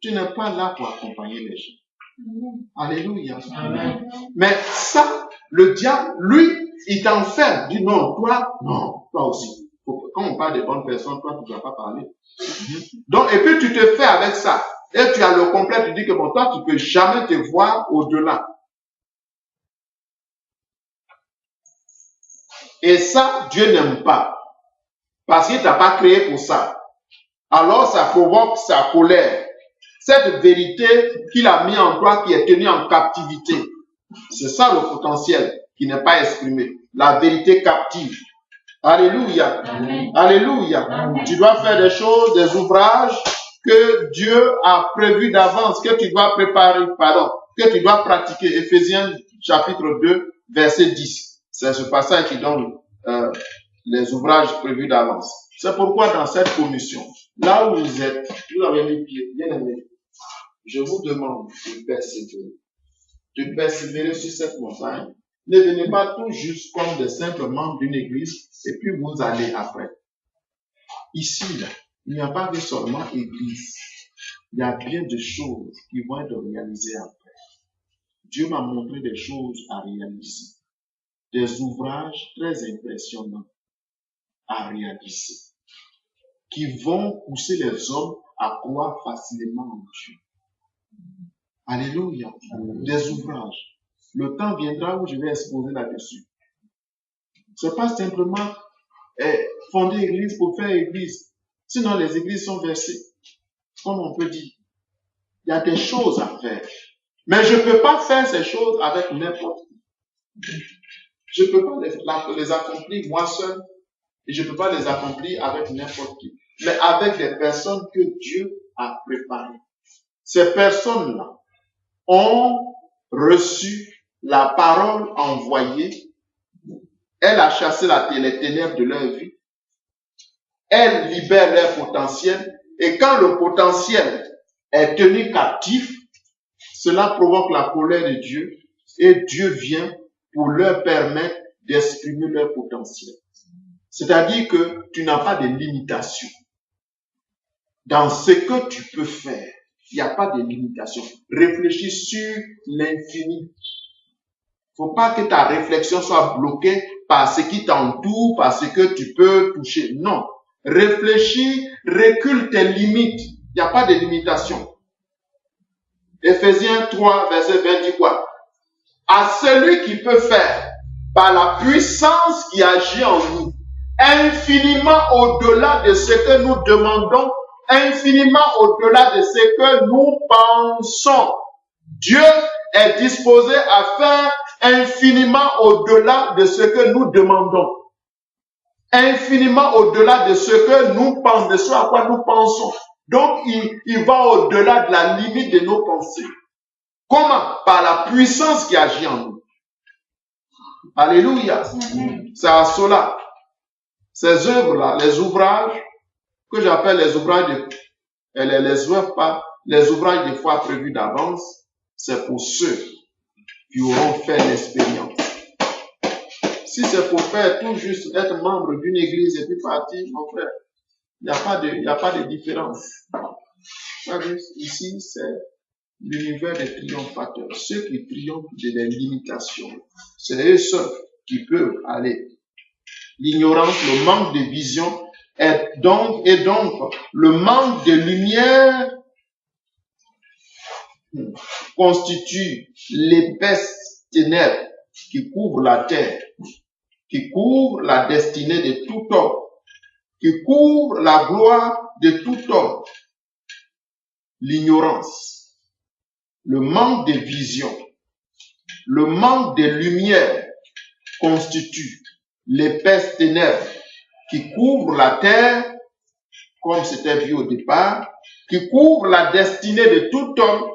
Tu n'es pas là pour accompagner les gens. Alléluia. Amen. Mais ça, le diable, lui, il t'enferme. Il dit non, toi aussi. Quand on parle de bonnes personnes, toi, tu ne dois pas parler. Donc, et puis tu te fais avec ça. Et tu as le complet, tu dis que bon, toi, tu ne peux jamais te voir au-delà. Et ça, Dieu n'aime pas. Parce qu'il ne t'a pas créé pour ça. Alors, ça provoque sa colère. Cette vérité qu'il a mis en toi, qui est tenue en captivité. C'est ça le potentiel qui n'est pas exprimé. La vérité captive. Alléluia. Amen. Alléluia. Amen. Tu dois faire des choses, des ouvrages que Dieu a prévus d'avance, que tu dois préparer, que tu dois pratiquer. Éphésiens chapitre 2, verset 10. C'est ce passage qui donne les ouvrages prévus d'avance. C'est pourquoi dans cette commission, là où vous êtes, vous avez mis pied, bien aimé. Je vous demande de persévérer sur cette montagne. Ne venez pas tout juste comme des simples membres d'une église et puis vous allez après. Ici, là, il n'y a pas que seulement église. Il y a bien des choses qui vont être réalisées après. Dieu m'a montré des choses à réaliser. Des ouvrages très impressionnants à réaliser. Qui vont pousser les hommes à croire facilement en Dieu. Alléluia. Des ouvrages. Le temps viendra où je vais exposer là-dessus. C'est pas simplement fonder église pour faire église. Sinon, les églises sont versées. Comme on peut dire. Il y a des choses à faire. Mais je ne peux pas faire ces choses avec n'importe qui. Je ne peux pas les accomplir moi seul. Et je ne peux pas les accomplir avec n'importe qui. Mais avec des personnes que Dieu a préparées. Ces personnes-là ont reçu la parole envoyée. Elle a chassé les ténèbres de leur vie. Elle libère leur potentiel. Et quand le potentiel est tenu captif, cela provoque la colère de Dieu. Et Dieu vient pour leur permettre d'exprimer leur potentiel. C'est-à-dire que tu n'as pas de limitation. Dans ce que tu peux faire, il n'y a pas de limitation. Réfléchis sur l'infini. Faut pas que ta réflexion soit bloquée par ce qui t'entoure, par ce que tu peux toucher. Non. Réfléchis, recule tes limites. Il n'y a pas de limitation. Éphésiens 3, verset 20 dit quoi? À celui qui peut faire, par la puissance qui agit en nous, infiniment au-delà de ce que nous demandons, infiniment au-delà de ce que nous pensons. Dieu est disposé à faire infiniment au-delà de ce que nous demandons. Infiniment au-delà de ce que nous pensons, de ce à quoi nous pensons. Donc, il va au-delà de la limite de nos pensées. Comment? Par la puissance qui agit en nous. Alléluia. C'est à cela. Ces œuvres-là, les ouvrages, que j'appelle les ouvrages les ouvrages de foi prévus d'avance, c'est pour ceux qui auront fait l'expérience. Si c'est pour faire tout juste être membre d'une église et puis partir, mon frère, il n'y a pas de différence. Ici, c'est l'univers des triomphateurs. Ceux qui triomphent de leurs limitations, c'est eux seuls qui peuvent aller. L'ignorance, le manque de vision et donc le manque de lumière constitue l'épaisse ténèbre qui couvre la terre, qui couvre la destinée de tout homme, qui couvre la gloire de tout homme. L'ignorance, le manque de vision, le manque de lumière constitue l'épaisse ténèbre qui couvre la terre, comme c'était vu au départ, qui couvre la destinée de tout homme,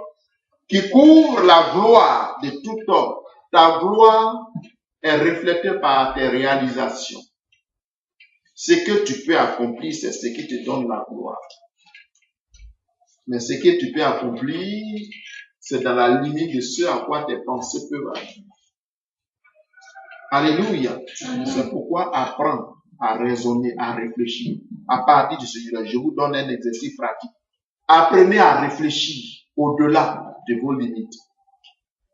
qui couvre la gloire de tout homme. Ta gloire est reflétée par tes réalisations. Ce que tu peux accomplir, c'est ce qui te donne la gloire. Mais ce que tu peux accomplir, c'est dans la limite de ce à quoi tes pensées peuvent aller. Alléluia. C'est pourquoi apprendre à raisonner, à réfléchir. À partir de celui-là, je vous donne un exercice pratique. Apprenez à réfléchir au-delà de vos limites.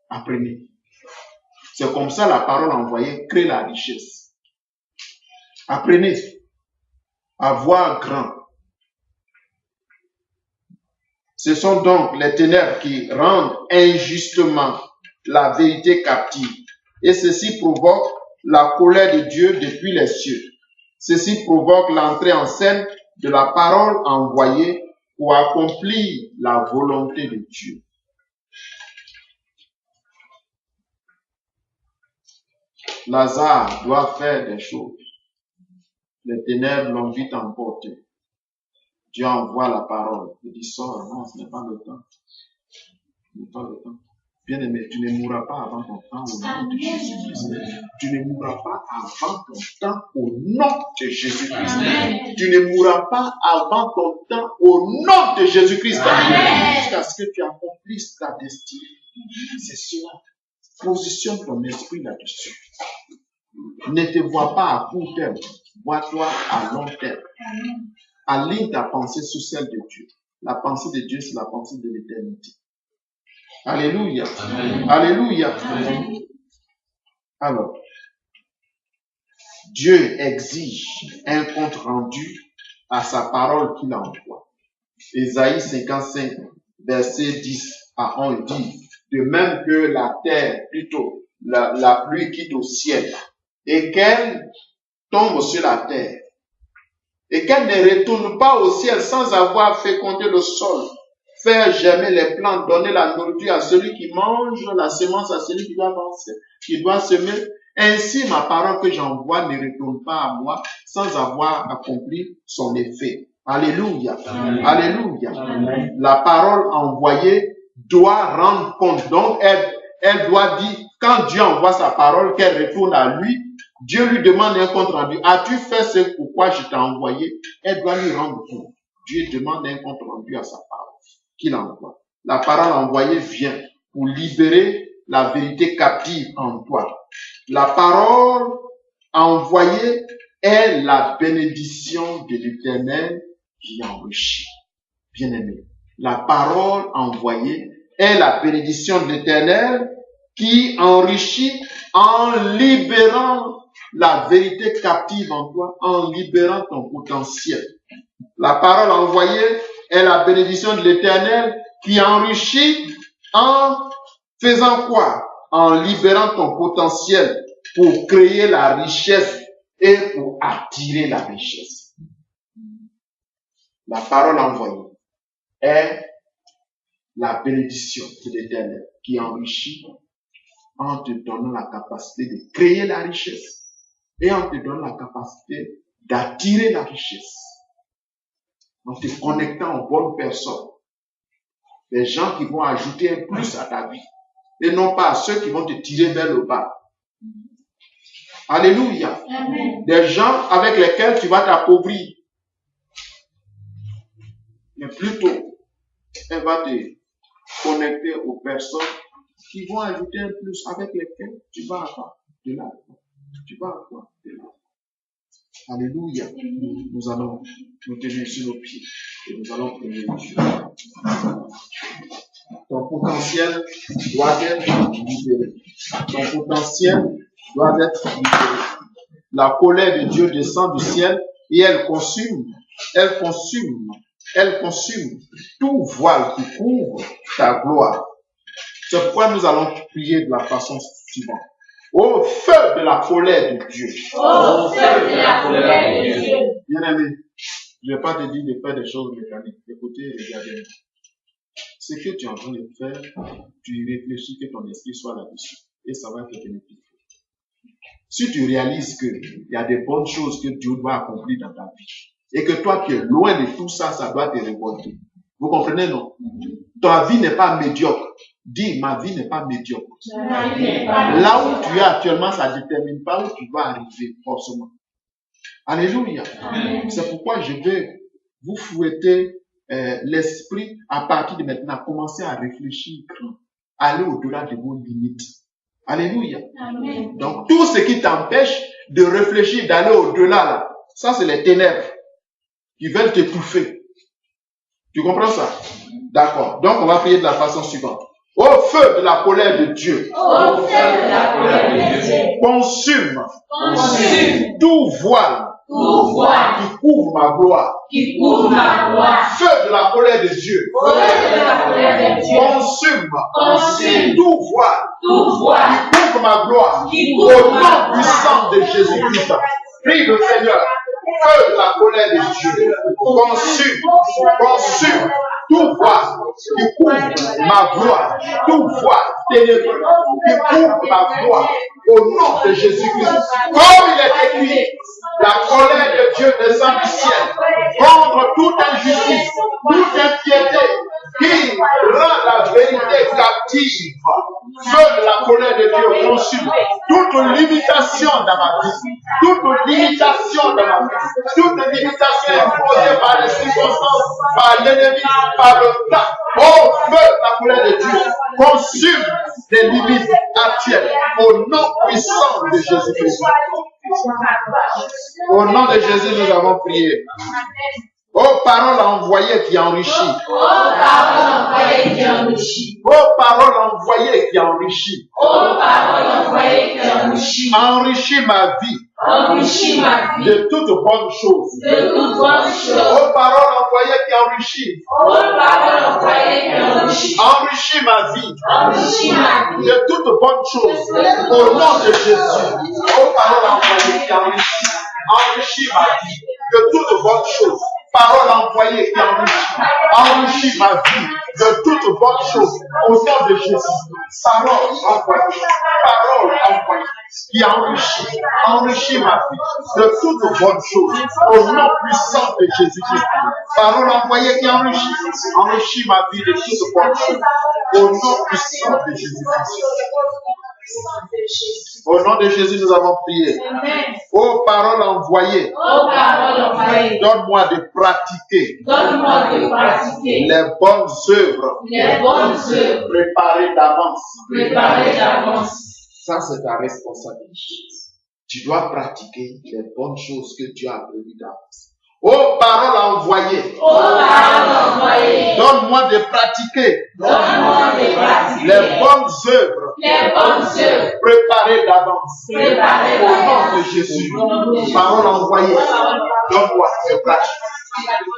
Apprenez. C'est comme ça la parole envoyée crée la richesse. Apprenez à voir grand. Ce sont donc les ténèbres qui rendent injustement la vérité captive. Et ceci provoque la colère de Dieu depuis les cieux. Ceci provoque l'entrée en scène de la parole envoyée pour accomplir la volonté de Dieu. Lazare doit faire des choses. Les ténèbres l'ont vite emporté. Dieu envoie la parole. Il dit, sors, non, ce n'est pas le temps. Ce n'est pas le temps. Bien-aimé, tu ne mourras pas avant ton temps au nom de Jésus-Christ. Tu ne mourras pas avant ton temps au nom de Jésus-Christ. Tu ne mourras pas avant ton temps au nom de Jésus-Christ. Jusqu'à ce que tu accomplisses ta destinée. C'est cela. Positionne ton esprit là-dessus. Ne te vois pas à court terme. Vois-toi à long terme. Aligne ta pensée sur celle de Dieu. La pensée de Dieu, c'est la pensée de l'éternité. Alléluia. Amen. Alléluia. Amen. Alors, Dieu exige un compte rendu à sa parole qu'il envoie. Ésaïe 55, verset 10 à 11 dit, de même que la terre, plutôt, la pluie quitte au ciel, et qu'elle tombe sur la terre, et qu'elle ne retourne pas au ciel sans avoir fécondé le sol, faire germer les plantes, donner la nourriture à celui qui mange, la semence à celui qui doit semer. Ainsi, ma parole que j'envoie ne retourne pas à moi sans avoir accompli son effet. Alléluia. Amen. Alléluia. Amen. La parole envoyée doit rendre compte. Donc, elle doit dire, quand Dieu envoie sa parole, qu'elle retourne à lui, Dieu lui demande un compte rendu. As-tu fait ce pourquoi je t'ai envoyé? Elle doit lui rendre compte. Dieu demande un compte rendu à sa parole qu'il envoie. La parole envoyée vient pour libérer la vérité captive en toi. La parole envoyée est la bénédiction de l'Éternel qui enrichit. Bien-aimé, la parole envoyée est la bénédiction de l'Éternel qui enrichit en libérant la vérité captive en toi, en libérant ton potentiel. La parole envoyée est la bénédiction de l'Éternel qui enrichit en faisant quoi? En libérant ton potentiel pour créer la richesse et pour attirer la richesse. La parole envoyée est la bénédiction de l'Éternel qui enrichit en te donnant la capacité de créer la richesse et en te donnant la capacité d'attirer la richesse. En te connectant aux bonnes personnes. Des gens qui vont ajouter un plus à ta vie. Et non pas à ceux qui vont te tirer vers le bas. Alléluia. Amen. Des gens avec lesquels tu vas t'appauvrir. Mais plutôt, elle va te connecter aux personnes qui vont ajouter un plus avec lesquelles tu vas avoir de l'argent. Tu vas avoir de l'argent. Alléluia. Nous allons nous tenir sur nos pieds et nous allons prier Dieu. Ton potentiel doit être libéré. Ton potentiel doit être libéré. La colère de Dieu descend du ciel et elle consume tout voile qui couvre ta gloire. C'est pourquoi nous allons prier de la façon suivante. Au feu de la colère de Dieu. Au feu de la colère de Dieu. Bien-aimé, je ne vais pas te dire de faire des choses mécaniques. Écoutez, regardez. Ce que tu es en train de faire, tu y réfléchis que ton esprit soit là-dessus. Et ça va te bénéficier. Si tu réalises qu'il y a des bonnes choses que Dieu doit accomplir dans ta vie, et que toi tu es loin de tout ça, ça doit te révolter. Vous comprenez, non? Ta vie n'est pas médiocre. Dis, ma vie n'est pas médiocre. Là où tu es actuellement, ça ne détermine pas où tu vas arriver, forcément. Alléluia. C'est pourquoi je vais vous fouetter l'esprit à partir de maintenant. Commencer à réfléchir, aller au-delà de vos limites. Alléluia. Amen. Donc, tout ce qui t'empêche de réfléchir, d'aller au-delà, là, ça, c'est les ténèbres qui veulent t'étouffer. Tu comprends ça? D'accord. Donc, on va prier de la façon suivante. Au feu de la colère de Dieu. Au feu de la colère de Dieu. Consume Tout voile voile qui couvre ma gloire. qui couvre ma gloire. Feu de la colère de Dieu. Au feu de la colère de Dieu. Consume tout voile Tout qui couvre ma gloire. qui Au couvre ma nom gloire. puissant de Jésus-Christ. Prie le Seigneur. Feu de la colère de Dieu. Consume tout voile qui couvre ma gloire. Tout voile ténébreux qui couvre ma gloire. Au nom de Jésus-Christ. Comme il est écrit, la colère de Dieu descend du ciel contre toute injustice, toute impiété qui rend la vérité captive. Feu de la colère de Dieu consume toute limitation dans ma vie, toute limitation dans ma vie, toute limitation imposée par les circonstances, par l'ennemi, par le temps. Oh, feu de la colère de Dieu consume les limites actuelles au nom puissant de Jésus-Christ. Au nom de Jésus, nous avons prié. Ô parole envoyée qui enrichit. Ô parole envoyée qui enrichit. Ô parole envoyée qui enrichit. Ô parole envoyée qui enrichit. Enrichis ma vie. Enrichis ma vie. De toutes bonnes choses. De toutes bonnes choses. Ô parole envoyée qui enrichit. Ô parole envoyée qui enrichit. Enrichis ma vie. Enrichis ma vie. De toutes bonnes choses. Au nom de Jésus. Ô parole envoyée qui enrichit. Enrichis ma vie. De toutes bonnes choses. Parole envoyée qui enrichit ma vie de toutes bonnes choses au nom de Jésus. Parole envoyée qui enrichit ma vie de toutes bonnes choses au nom puissant de Jésus-Christ. Parole envoyée qui enrichit ma vie de toutes bonnes choses au nom puissant de Jésus-Christ. Au nom de Jésus, nous avons prié. Ô parole envoyée, donne-moi de pratiquer les bonnes œuvres préparées d'avance. Ça, c'est ta responsabilité. Tu dois pratiquer les bonnes choses que Dieu a prévues d'avance. Ô parole envoyée, donne-moi de pratiquer les bonnes œuvres préparées d'avance. Au nom de Jésus, parole envoyée, donne-moi de pratiquer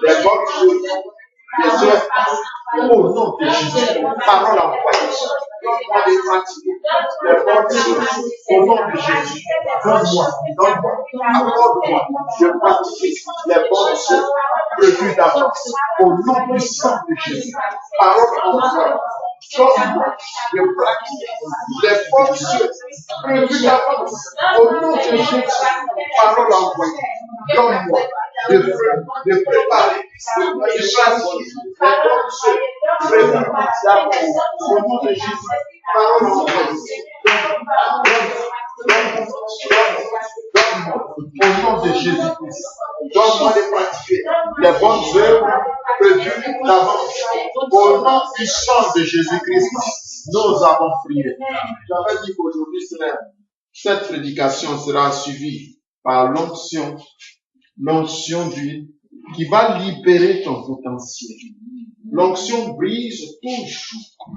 les bonnes œuvres. Les œuvres. Au nom de Jésus, parole envoyée, donne-moi de pratiquer les bonnes œuvres. Au nom de Jésus, donne-moi, accorde-moi de pratiquer les bonnes œuvres prévues d'avance. Au nom puissant de Jésus, parole envoyée. Donne-moi de pratiquer les bonnes œuvres prévues d'avance. Au nom de Jésus, parole envoyée. Donne-moi de préparer, de pratiquer les bonnes œuvres prévues d'avance. Au nom de Jésus, parole envoyée. Au nom de Jésus-Christ, donne-moi de pratiquer les bonnes œuvres prévues d'avance. Au nom puissant de Jésus-Christ, nous avons prié. J'avais dit qu'aujourd'hui, cette prédication sera suivie par l'onction d'huile qui va libérer ton potentiel. L'onction brise toujours.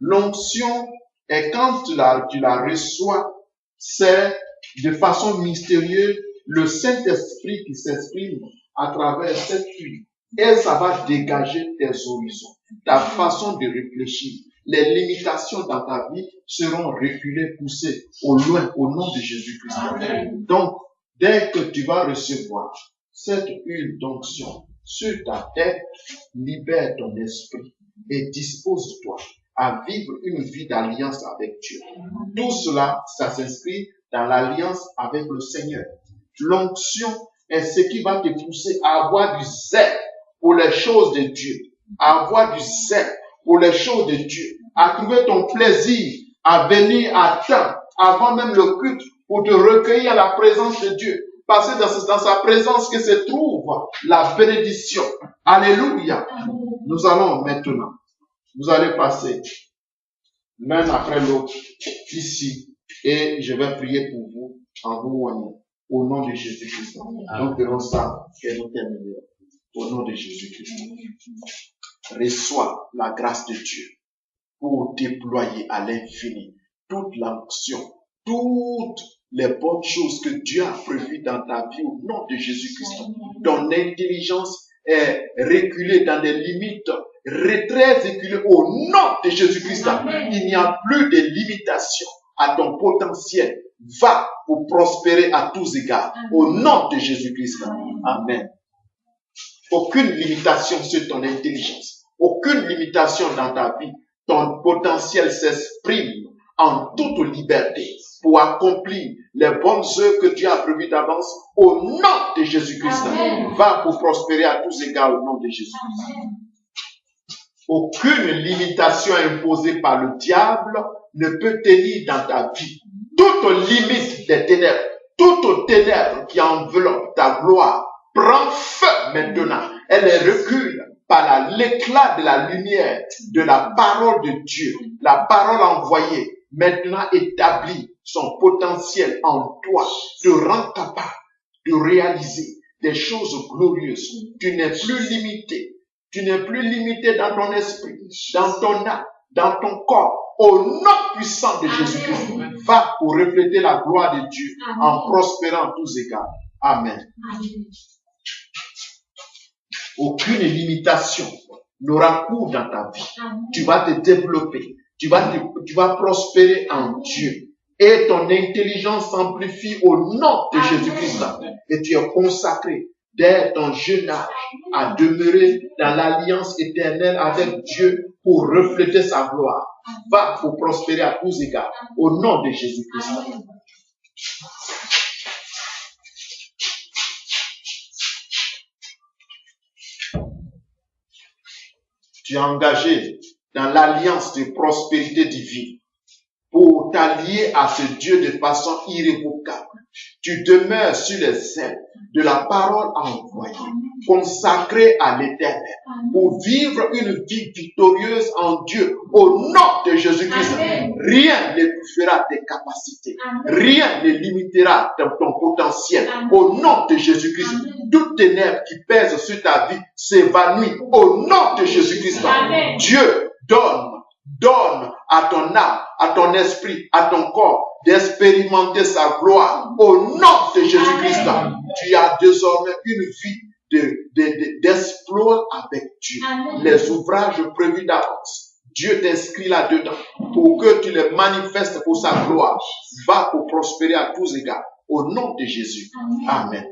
L'onction est quand tu la reçois, c'est de façon mystérieuse le Saint-Esprit qui s'exprime à travers cette huile. Et ça va dégager tes horizons, ta façon de réfléchir. Les limitations dans ta vie seront reculées, poussées au loin au nom de Jésus-Christ. Donc, dès que tu vas recevoir cette huile d'onction sur ta tête, libère ton esprit et dispose-toi à vivre une vie d'alliance avec Dieu. Tout cela, ça s'inscrit dans l'alliance avec le Seigneur. L'onction est ce qui va te pousser à avoir du zèle pour les choses de Dieu, à avoir du zèle pour les choses de Dieu, à trouver ton plaisir, à venir à temps, avant même le culte, pour te recueillir à la présence de Dieu. Parce que c'est dans sa présence que se trouve la bénédiction. Alléluia. Nous allons maintenant, vous allez passer l'un après l'autre ici et je vais prier pour vous en vous voyant au nom de Jésus-Christ. Nous verrons ça et nous terminons au nom de Jésus-Christ. Reçois la grâce de Dieu pour déployer à l'infini toute l'onction, toutes les bonnes choses que Dieu a prévues dans ta vie au nom de Jésus-Christ. Ton intelligence est reculée dans des limites, très reculée au nom de Jésus-Christ. Il n'y a plus de limitation à ton potentiel. Va pour prospérer à tous égards au nom de Jésus-Christ. Amen. Aucune limitation sur ton intelligence, aucune limitation dans ta vie. Ton potentiel s'exprime en toute liberté pour accomplir les bonnes œuvres que Dieu a prévues d'avance au nom de Jésus-Christ. Va pour prospérer à tous égards au nom de Jésus-Christ. Aucune limitation imposée par le diable ne peut tenir dans ta vie. Toute limite des ténèbres, toute ténèbre qui enveloppe ta gloire, prend feu maintenant. Elle recule par l'éclat de la lumière de la parole de Dieu. La parole envoyée maintenant établit son potentiel en toi, te rend capable de réaliser des choses glorieuses. Tu n'es plus limité. Tu n'es plus limité dans ton esprit, dans ton âme, dans ton corps. Au nom puissant de Jésus-Christ, va pour refléter la gloire de Dieu en prospérant à tous égards. Amen. Aucune limitation n'aura cours dans ta vie. Tu vas te développer. Tu vas prospérer en Dieu. Et ton intelligence s'amplifie au nom de Jésus-Christ. Et tu es consacré dès ton jeune âge à demeurer dans l'alliance éternelle avec Dieu pour refléter sa gloire. Va pour prospérer à tous égards au nom de Jésus-Christ. Tu es engagé dans l'alliance de prospérité divine pour t'allier à ce Dieu de façon irrévocable. Tu demeures sur les ailes de la parole envoyée, consacré à l'Éternel, pour vivre une vie victorieuse en Dieu au nom de Jésus-Christ. Rien ne fera tes capacités. Rien ne limitera ton potentiel au nom de Jésus-Christ. Toutes les ténèbres qui pèsent sur ta vie s'évanouissent au nom de Jésus-Christ. Dieu donne à ton âme, à ton esprit, à ton corps d'expérimenter sa gloire au nom de Jésus-Christ. Tu as désormais une vie d'exploit avec Dieu. Les ouvrages prévus d'avance, Dieu t'inscrit là-dedans pour que tu les manifestes pour sa gloire. Va pour prospérer à tous égards au nom de Jésus. Amen.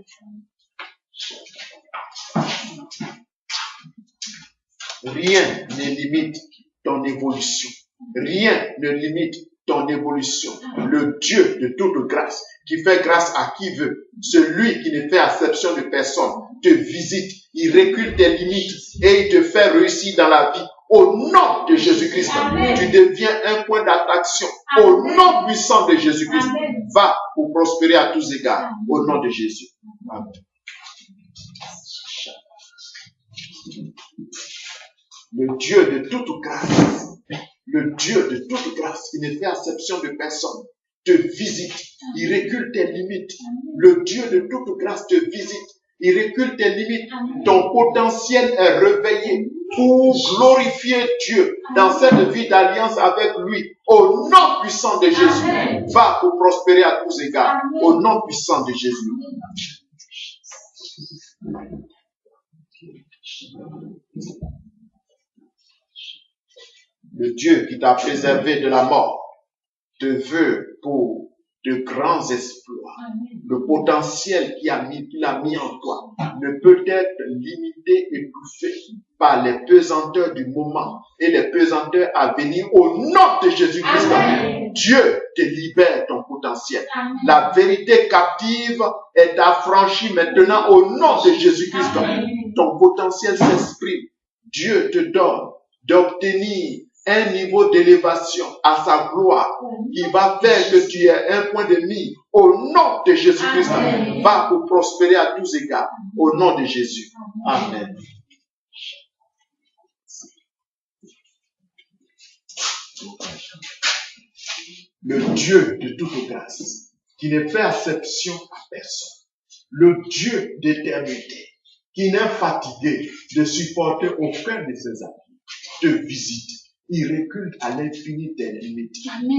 Rien ne limite ton évolution. Rien ne limite ton évolution. Le Dieu de toute grâce, qui fait grâce à qui veut, celui qui ne fait exception de personne, te visite, il recule tes limites et il te fait réussir dans la vie Au nom de Jésus-Christ, tu deviens un point d'attraction. Au nom puissant de Jésus-Christ, va pour prospérer à tous égards. Au nom de Jésus. Amen. Le Dieu de toute grâce, le Dieu de toute grâce, qui ne fait exception de personne, te visite, il recule tes limites. Le Dieu de toute grâce te visite, il recule tes limites. Ton potentiel est réveillé pour glorifier Dieu dans cette vie d'alliance avec lui. Au nom puissant de Jésus, va pour prospérer à tous égards. Au nom puissant de Jésus. Le Dieu qui t'a préservé de la mort te veut pour de grands exploits. Le potentiel qu'il a mis en toi ne peut être limité et bouffé par les pesanteurs du moment et les pesanteurs à venir. Au nom de Jésus-Christ, Dieu te libère ton potentiel. La vérité captive est affranchie maintenant au nom de Jésus-Christ. Ton potentiel s'exprime. Dieu te donne d'obtenir un niveau d'élévation à sa gloire qui va faire que tu aies un point de mire. Au nom de Jésus-Christ, va pour prospérer à tous égards. Au nom de Jésus. Amen. Le Dieu de toute grâce, qui ne fait exception à personne. Le Dieu d'éternité, qui n'est fatigué de supporter aucun de ses amis, te visite. Il recule à l'infini tes limites.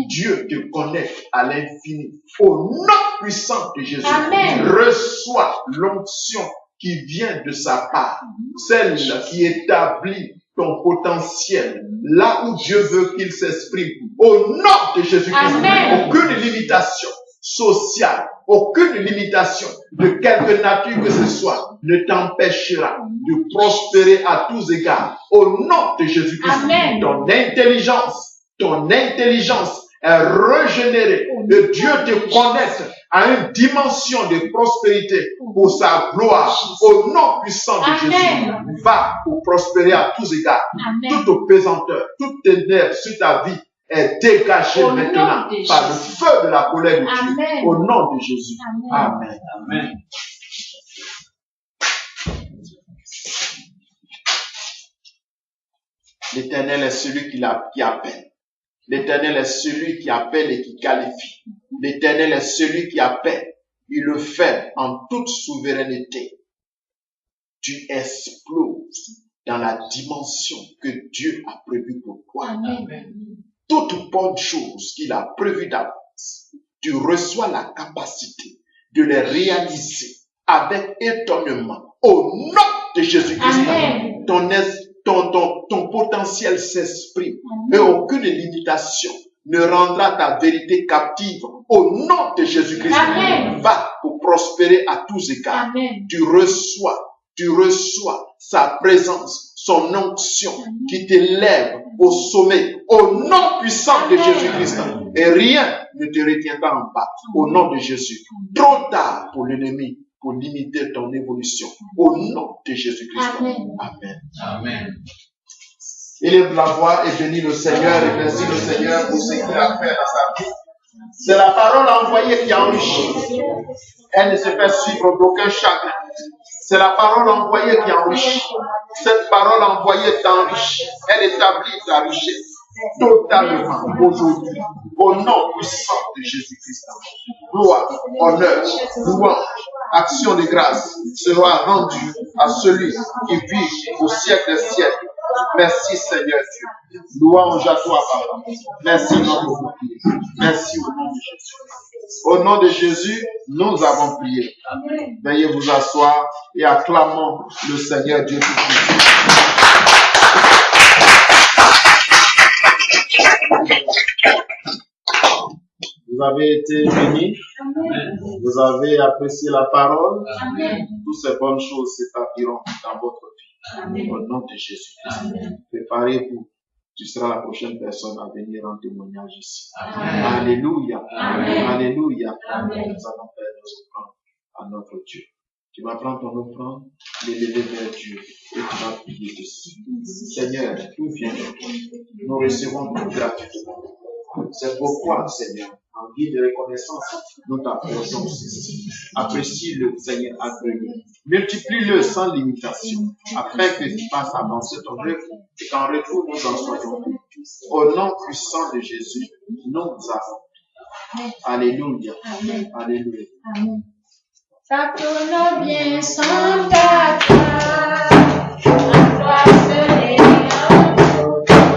Dieu te connecte à l'infini. Au nom puissant de Jésus, reçois l'onction qui vient de sa part, celle qui établit ton potentiel là où Dieu veut qu'il s'exprime. Au nom de Jésus-Christ, aucune limitation sociale, aucune limitation de quelque nature que ce soit ne t'empêchera de prospérer à tous égards. Au nom de Jésus-Christ, ton intelligence est régénérée. Et Dieu te connecte à une dimension de prospérité pour sa gloire. Au nom puissant de Jésus, va pour prospérer à tous égards. Toute pesanteur, toute ténèbre sur ta vie est dégagée maintenant par le feu de la colère de Dieu. Au nom de Jésus. Amen. Amen. L'Éternel est celui qui appelle. L'Éternel est celui qui appelle et qui qualifie. L'Éternel est celui qui appelle. Il le fait en toute souveraineté. Tu exploses dans la dimension que Dieu a prévue pour toi. Amen. Toute bonne chose qu'il a prévue d'avance, tu reçois la capacité de les réaliser avec étonnement. Au nom de Jésus-Christ, ton potentiel s'exprime et aucune limitation ne rendra ta vérité captive. Au nom de Jésus-Christ, va pour prospérer à tous égards. Tu reçois sa présence, son onction qui t'élève au sommet. Au nom puissant de Jésus-Christ. Et rien ne te retiendra en bas. Au nom de Jésus. Trop tard pour l'ennemi pour limiter ton évolution. Au nom de Jésus-Christ. Amen. Amen. Élève la voix et bénis le Seigneur et merci le Seigneur pour ce qu'il a fait dans sa vie. C'est la parole envoyée qui enrichit. Elle ne se fait suivre d'aucun chagrin. C'est la parole envoyée qui enrichit. Cette parole envoyée t'enrichit. Elle établit ta richesse totalement aujourd'hui. Au nom puissant de Jésus-Christ. Gloire, honneur, louange, action de grâce sera rendue à celui qui vit au siècle des siècles. Merci Seigneur Dieu. Louange à toi, Papa. Merci notre Dieu. Merci au nom de Jésus. Au nom de Jésus, nous avons prié. Veuillez vous asseoir et acclamons le Seigneur Dieu tout-puissant. Vous avez été bénis. Vous avez apprécié la parole. Toutes ces bonnes choses s'établiront dans votre vie. Au nom de Jésus. Préparez-vous. Tu seras la prochaine personne à venir en témoignage ici. Alléluia. Alléluia. Nous allons faire nos offrandes à notre Dieu. Tu vas prendre ton offrande, l'élever vers Dieu et tu vas prier dessus. Seigneur, tout vient de toi. Nous recevons tout gratuitement. C'est pourquoi, Seigneur, en guide de reconnaissance, nous t'approchons ceci. Apprécie-le, Seigneur, accueille-le. Multiplie-le sans limitation, afin que tu fasses avancer ton œuvre et qu'en retour nous en soyons. Au nom puissant de Jésus, nous avons. Alléluia. Alléluia. Amen. Ça tourne bien sans ta grâce, à toi seul et en tout temps.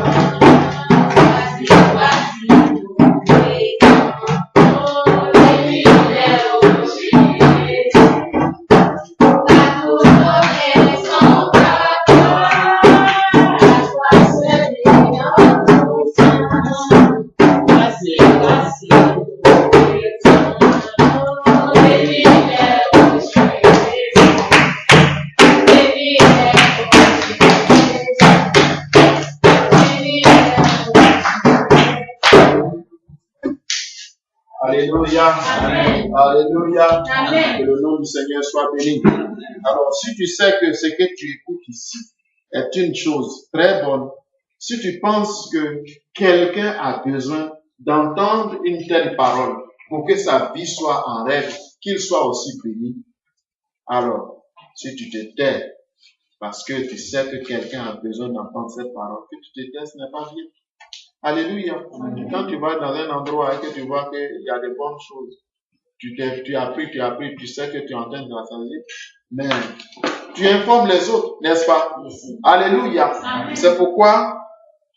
Alléluia. Amen. Alléluia. Amen. Que le nom du Seigneur soit béni. Alors, si tu sais que ce que tu écoutes ici est une chose très bonne, si tu penses que quelqu'un a besoin d'entendre une telle parole pour que sa vie soit en règle, qu'il soit aussi béni, alors, si tu te tais parce que tu sais que quelqu'un a besoin d'entendre cette parole, que tu te tais, ce n'est pas bien. Alléluia. Quand tu vas dans un endroit et que tu vois qu'il y a de bonnes choses, tu as appris, tu sais que tu es en train de rassasier, mais tu informes les autres, n'est-ce pas? Alléluia. C'est pourquoi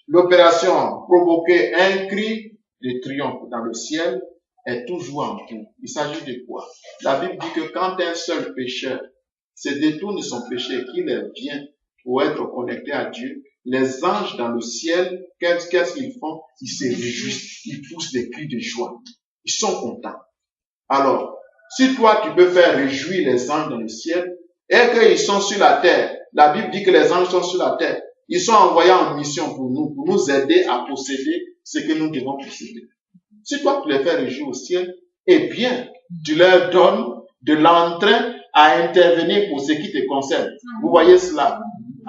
l'opération provoquer un cri de triomphe dans le ciel est toujours en cours. Il s'agit de quoi? La Bible dit que quand un seul pécheur se détourne de son péché et qu'il vient pour être connecté à Dieu, les anges dans le ciel, qu'est-ce qu'ils font? Ils se réjouissent, ils poussent des cris de joie. Ils sont contents. Alors, si toi tu peux faire réjouir les anges dans le ciel et qu'ils sont sur la terre, la Bible dit que les anges sont sur la terre, ils sont envoyés en mission pour nous aider à posséder ce que nous devons posséder. Si toi tu les fais réjouir au ciel, eh bien, tu leur donnes de l'entrain à intervenir pour ce qui te concerne. Vous voyez cela?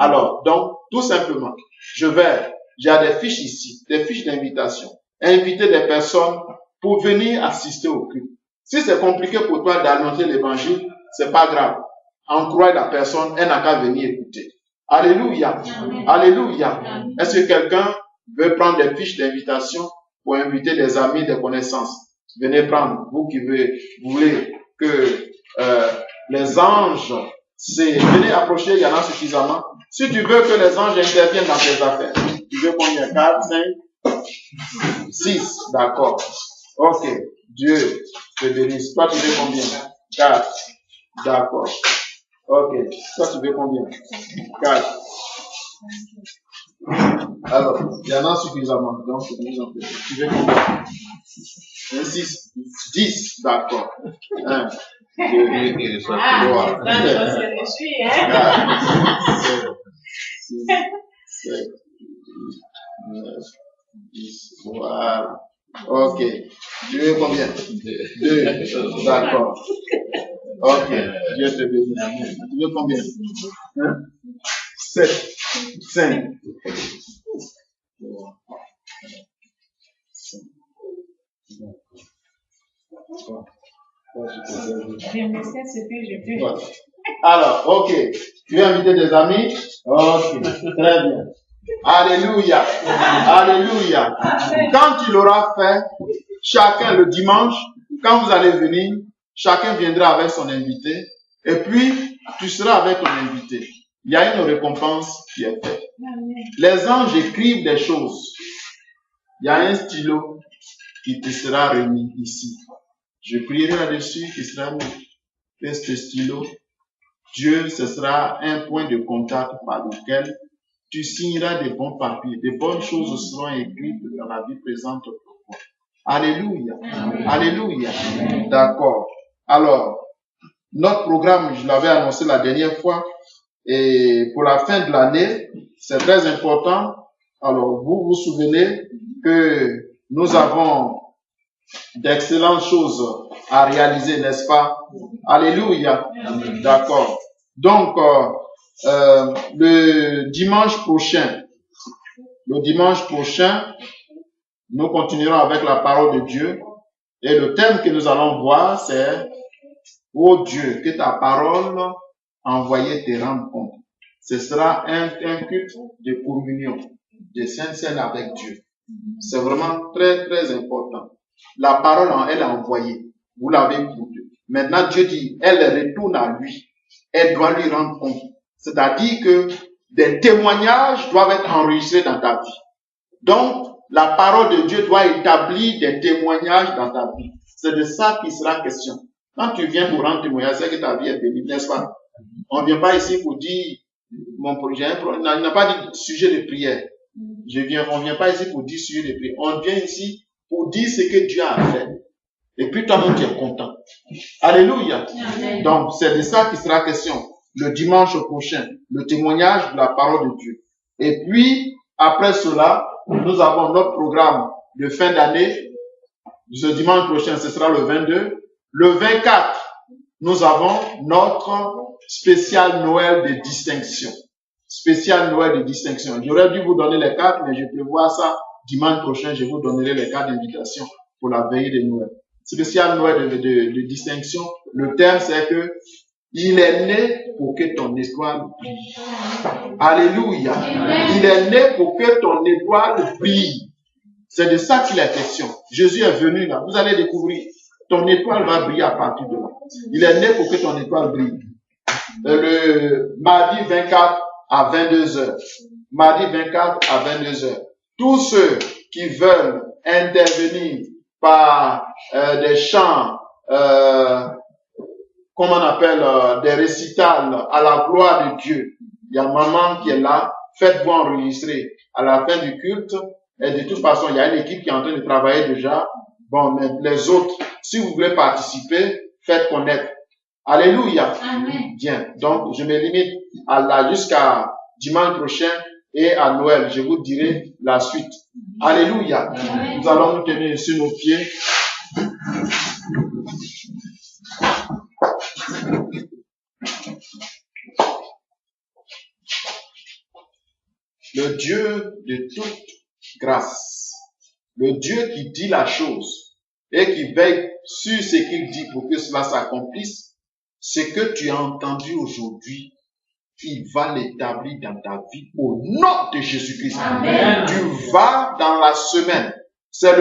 Alors, donc, tout simplement, j'ai des fiches ici, des fiches d'invitation. Inviter des personnes pour venir assister au culte. Si c'est compliqué pour toi d'annoncer l'évangile, c'est pas grave. Encourage la personne, elle n'a qu'à venir écouter. Alléluia. Amen. Alléluia. Amen. Est-ce que quelqu'un veut prendre des fiches d'invitation pour inviter des amis, des connaissances? Venez prendre, vous qui voulez que les anges, venez approcher, il y en a suffisamment. Si tu veux que les anges interviennent dans tes affaires, tu veux combien? 4, 5, 6, d'accord. Ok, Dieu te bénisse. Toi, tu veux combien? 4, d'accord. Ok, toi, tu veux combien? 4. Alors, il y en a suffisamment, donc tu veux combien? 6, 10, d'accord. 1, 2, 3, 7, 9, 10, voilà. Ok. Tu veux combien? 2, d'accord. Ok. Dieu te bénisse. Tu veux combien? 7, 5. Je me sais ce que je veux. Alors, ok. Tu veux inviter des amis? Ok. Très bien. Alléluia. Alléluia. Quand tu l'auras fait, chacun le dimanche, quand vous allez venir, chacun viendra avec son invité. Et puis, tu seras avec ton invité. Il y a une récompense qui est faite. Les anges écrivent des choses. Il y a un stylo qui te sera remis ici. Je prierai là-dessus qui sera mis. Et ce stylo, Dieu, ce sera un point de contact par lequel tu signeras des bons papiers. Des bonnes choses seront écrites dans la vie présente pour toi. Alléluia. Amen. Alléluia. D'accord. Alors, notre programme, je l'avais annoncé la dernière fois, et pour la fin de l'année, c'est très important. Alors, vous vous souvenez que nous avons d'excellentes choses à réaliser, n'est-ce pas? Alléluia. D'accord. Donc, le dimanche prochain, nous continuerons avec la parole de Dieu. Et le thème que nous allons voir, c'est « Ô Dieu, que ta parole envoyée te rende compte ». Ce sera un culte de communion, de Sainte Seine avec Dieu. C'est vraiment très, très important. La parole, elle est envoyée. Vous l'avez écoutée. Maintenant, Dieu dit, elle retourne à lui. Elle doit lui rendre compte. C'est-à-dire que des témoignages doivent être enregistrés dans ta vie. Donc, la parole de Dieu doit établir des témoignages dans ta vie. C'est de ça qu'il sera question. Quand tu viens pour rendre témoignage, c'est que ta vie est bénie, n'est-ce pas? On ne vient pas ici pour dire, mon projet, il n'a pas dit sujet de prière. On ne vient pas ici pour dire sujet de prière. On vient ici pour dire ce que Dieu a fait. Et puis toi-même, tu es content. Alléluia. Amen. Donc, c'est de ça qu'il sera question. Le dimanche prochain, le témoignage de la parole de Dieu. Et puis, après cela, nous avons notre programme de fin d'année. Ce dimanche prochain, ce sera le 22. Le 24, nous avons notre spécial Noël de distinction. Spécial Noël de distinction. J'aurais dû vous donner les cartes, mais je prévois ça. Dimanche prochain, je vous donnerai les cartes d'invitation pour la veillée de Noël. Spécial Noël de distinction. Le thème, c'est que il est né pour que ton étoile brille. Alléluia. Il est né pour que ton étoile brille. C'est de ça qu'il est question. Jésus est venu là. Vous allez découvrir. Ton étoile va briller à partir de là. Il est né pour que ton étoile brille. Le mardi 24 à 22h. Mardi 24 à 22h. Tous ceux qui veulent intervenir par des chants, comment on appelle, des récitals à la gloire de Dieu. Il y a maman qui est là. Faites-vous enregistrer à la fin du culte. Et de toute façon, il y a une équipe qui est en train de travailler déjà. Bon, mais les autres, si vous voulez participer, faites connaître. Alléluia. Amen. Bien. Donc, je me limite à là jusqu'à dimanche prochain et à Noël. Je vous dirai la suite. Alléluia. Amen. Nous allons nous tenir sur nos pieds. Le Dieu de toute grâce, le Dieu qui dit la chose et qui veille sur ce qu'il dit pour que cela s'accomplisse, ce que tu as entendu aujourd'hui, il va l'établir dans ta vie au nom de Jésus-Christ. Amen. Tu vas dans la semaine. C'est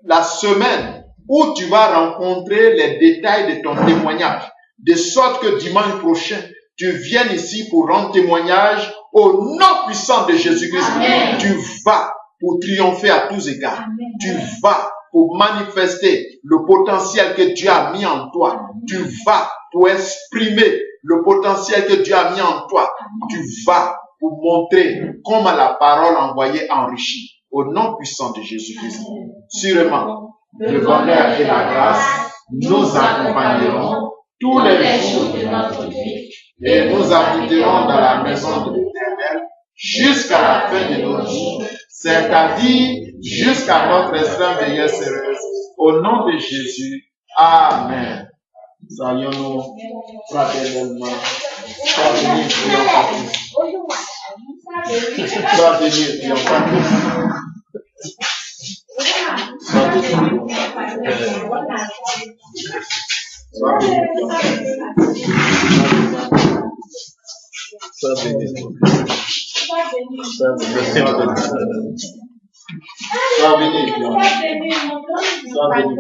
la semaine où tu vas rencontrer les détails de ton témoignage. De sorte que dimanche prochain, tu viennes ici pour rendre témoignage au nom puissant de Jésus-Christ. Amen. Tu vas pour triompher à tous égards. Amen. Tu vas pour manifester le potentiel que Dieu a mis en toi. Amen. Tu vas pour exprimer le potentiel que Dieu a mis en toi. Amen. Tu vas pour montrer comment la parole envoyée enrichit. Au nom puissant de Jésus-Christ. Sûrement, le bonheur et la grâce nous accompagneront tous les jours de notre vie et nous habiterons dans la maison de l'Éternel jusqu'à la fin de nos jours, c'est-à-dire jusqu'à notre extrême vieillesse heureuse. Au nom de Jésus. Amen. Saluons-nous fraternellement. Sois béni, triomphatrice. Sois béni, triomphatrice. Sois béni, triomphatrice. Sois béni, Sois béni. Sois béni, sois béni.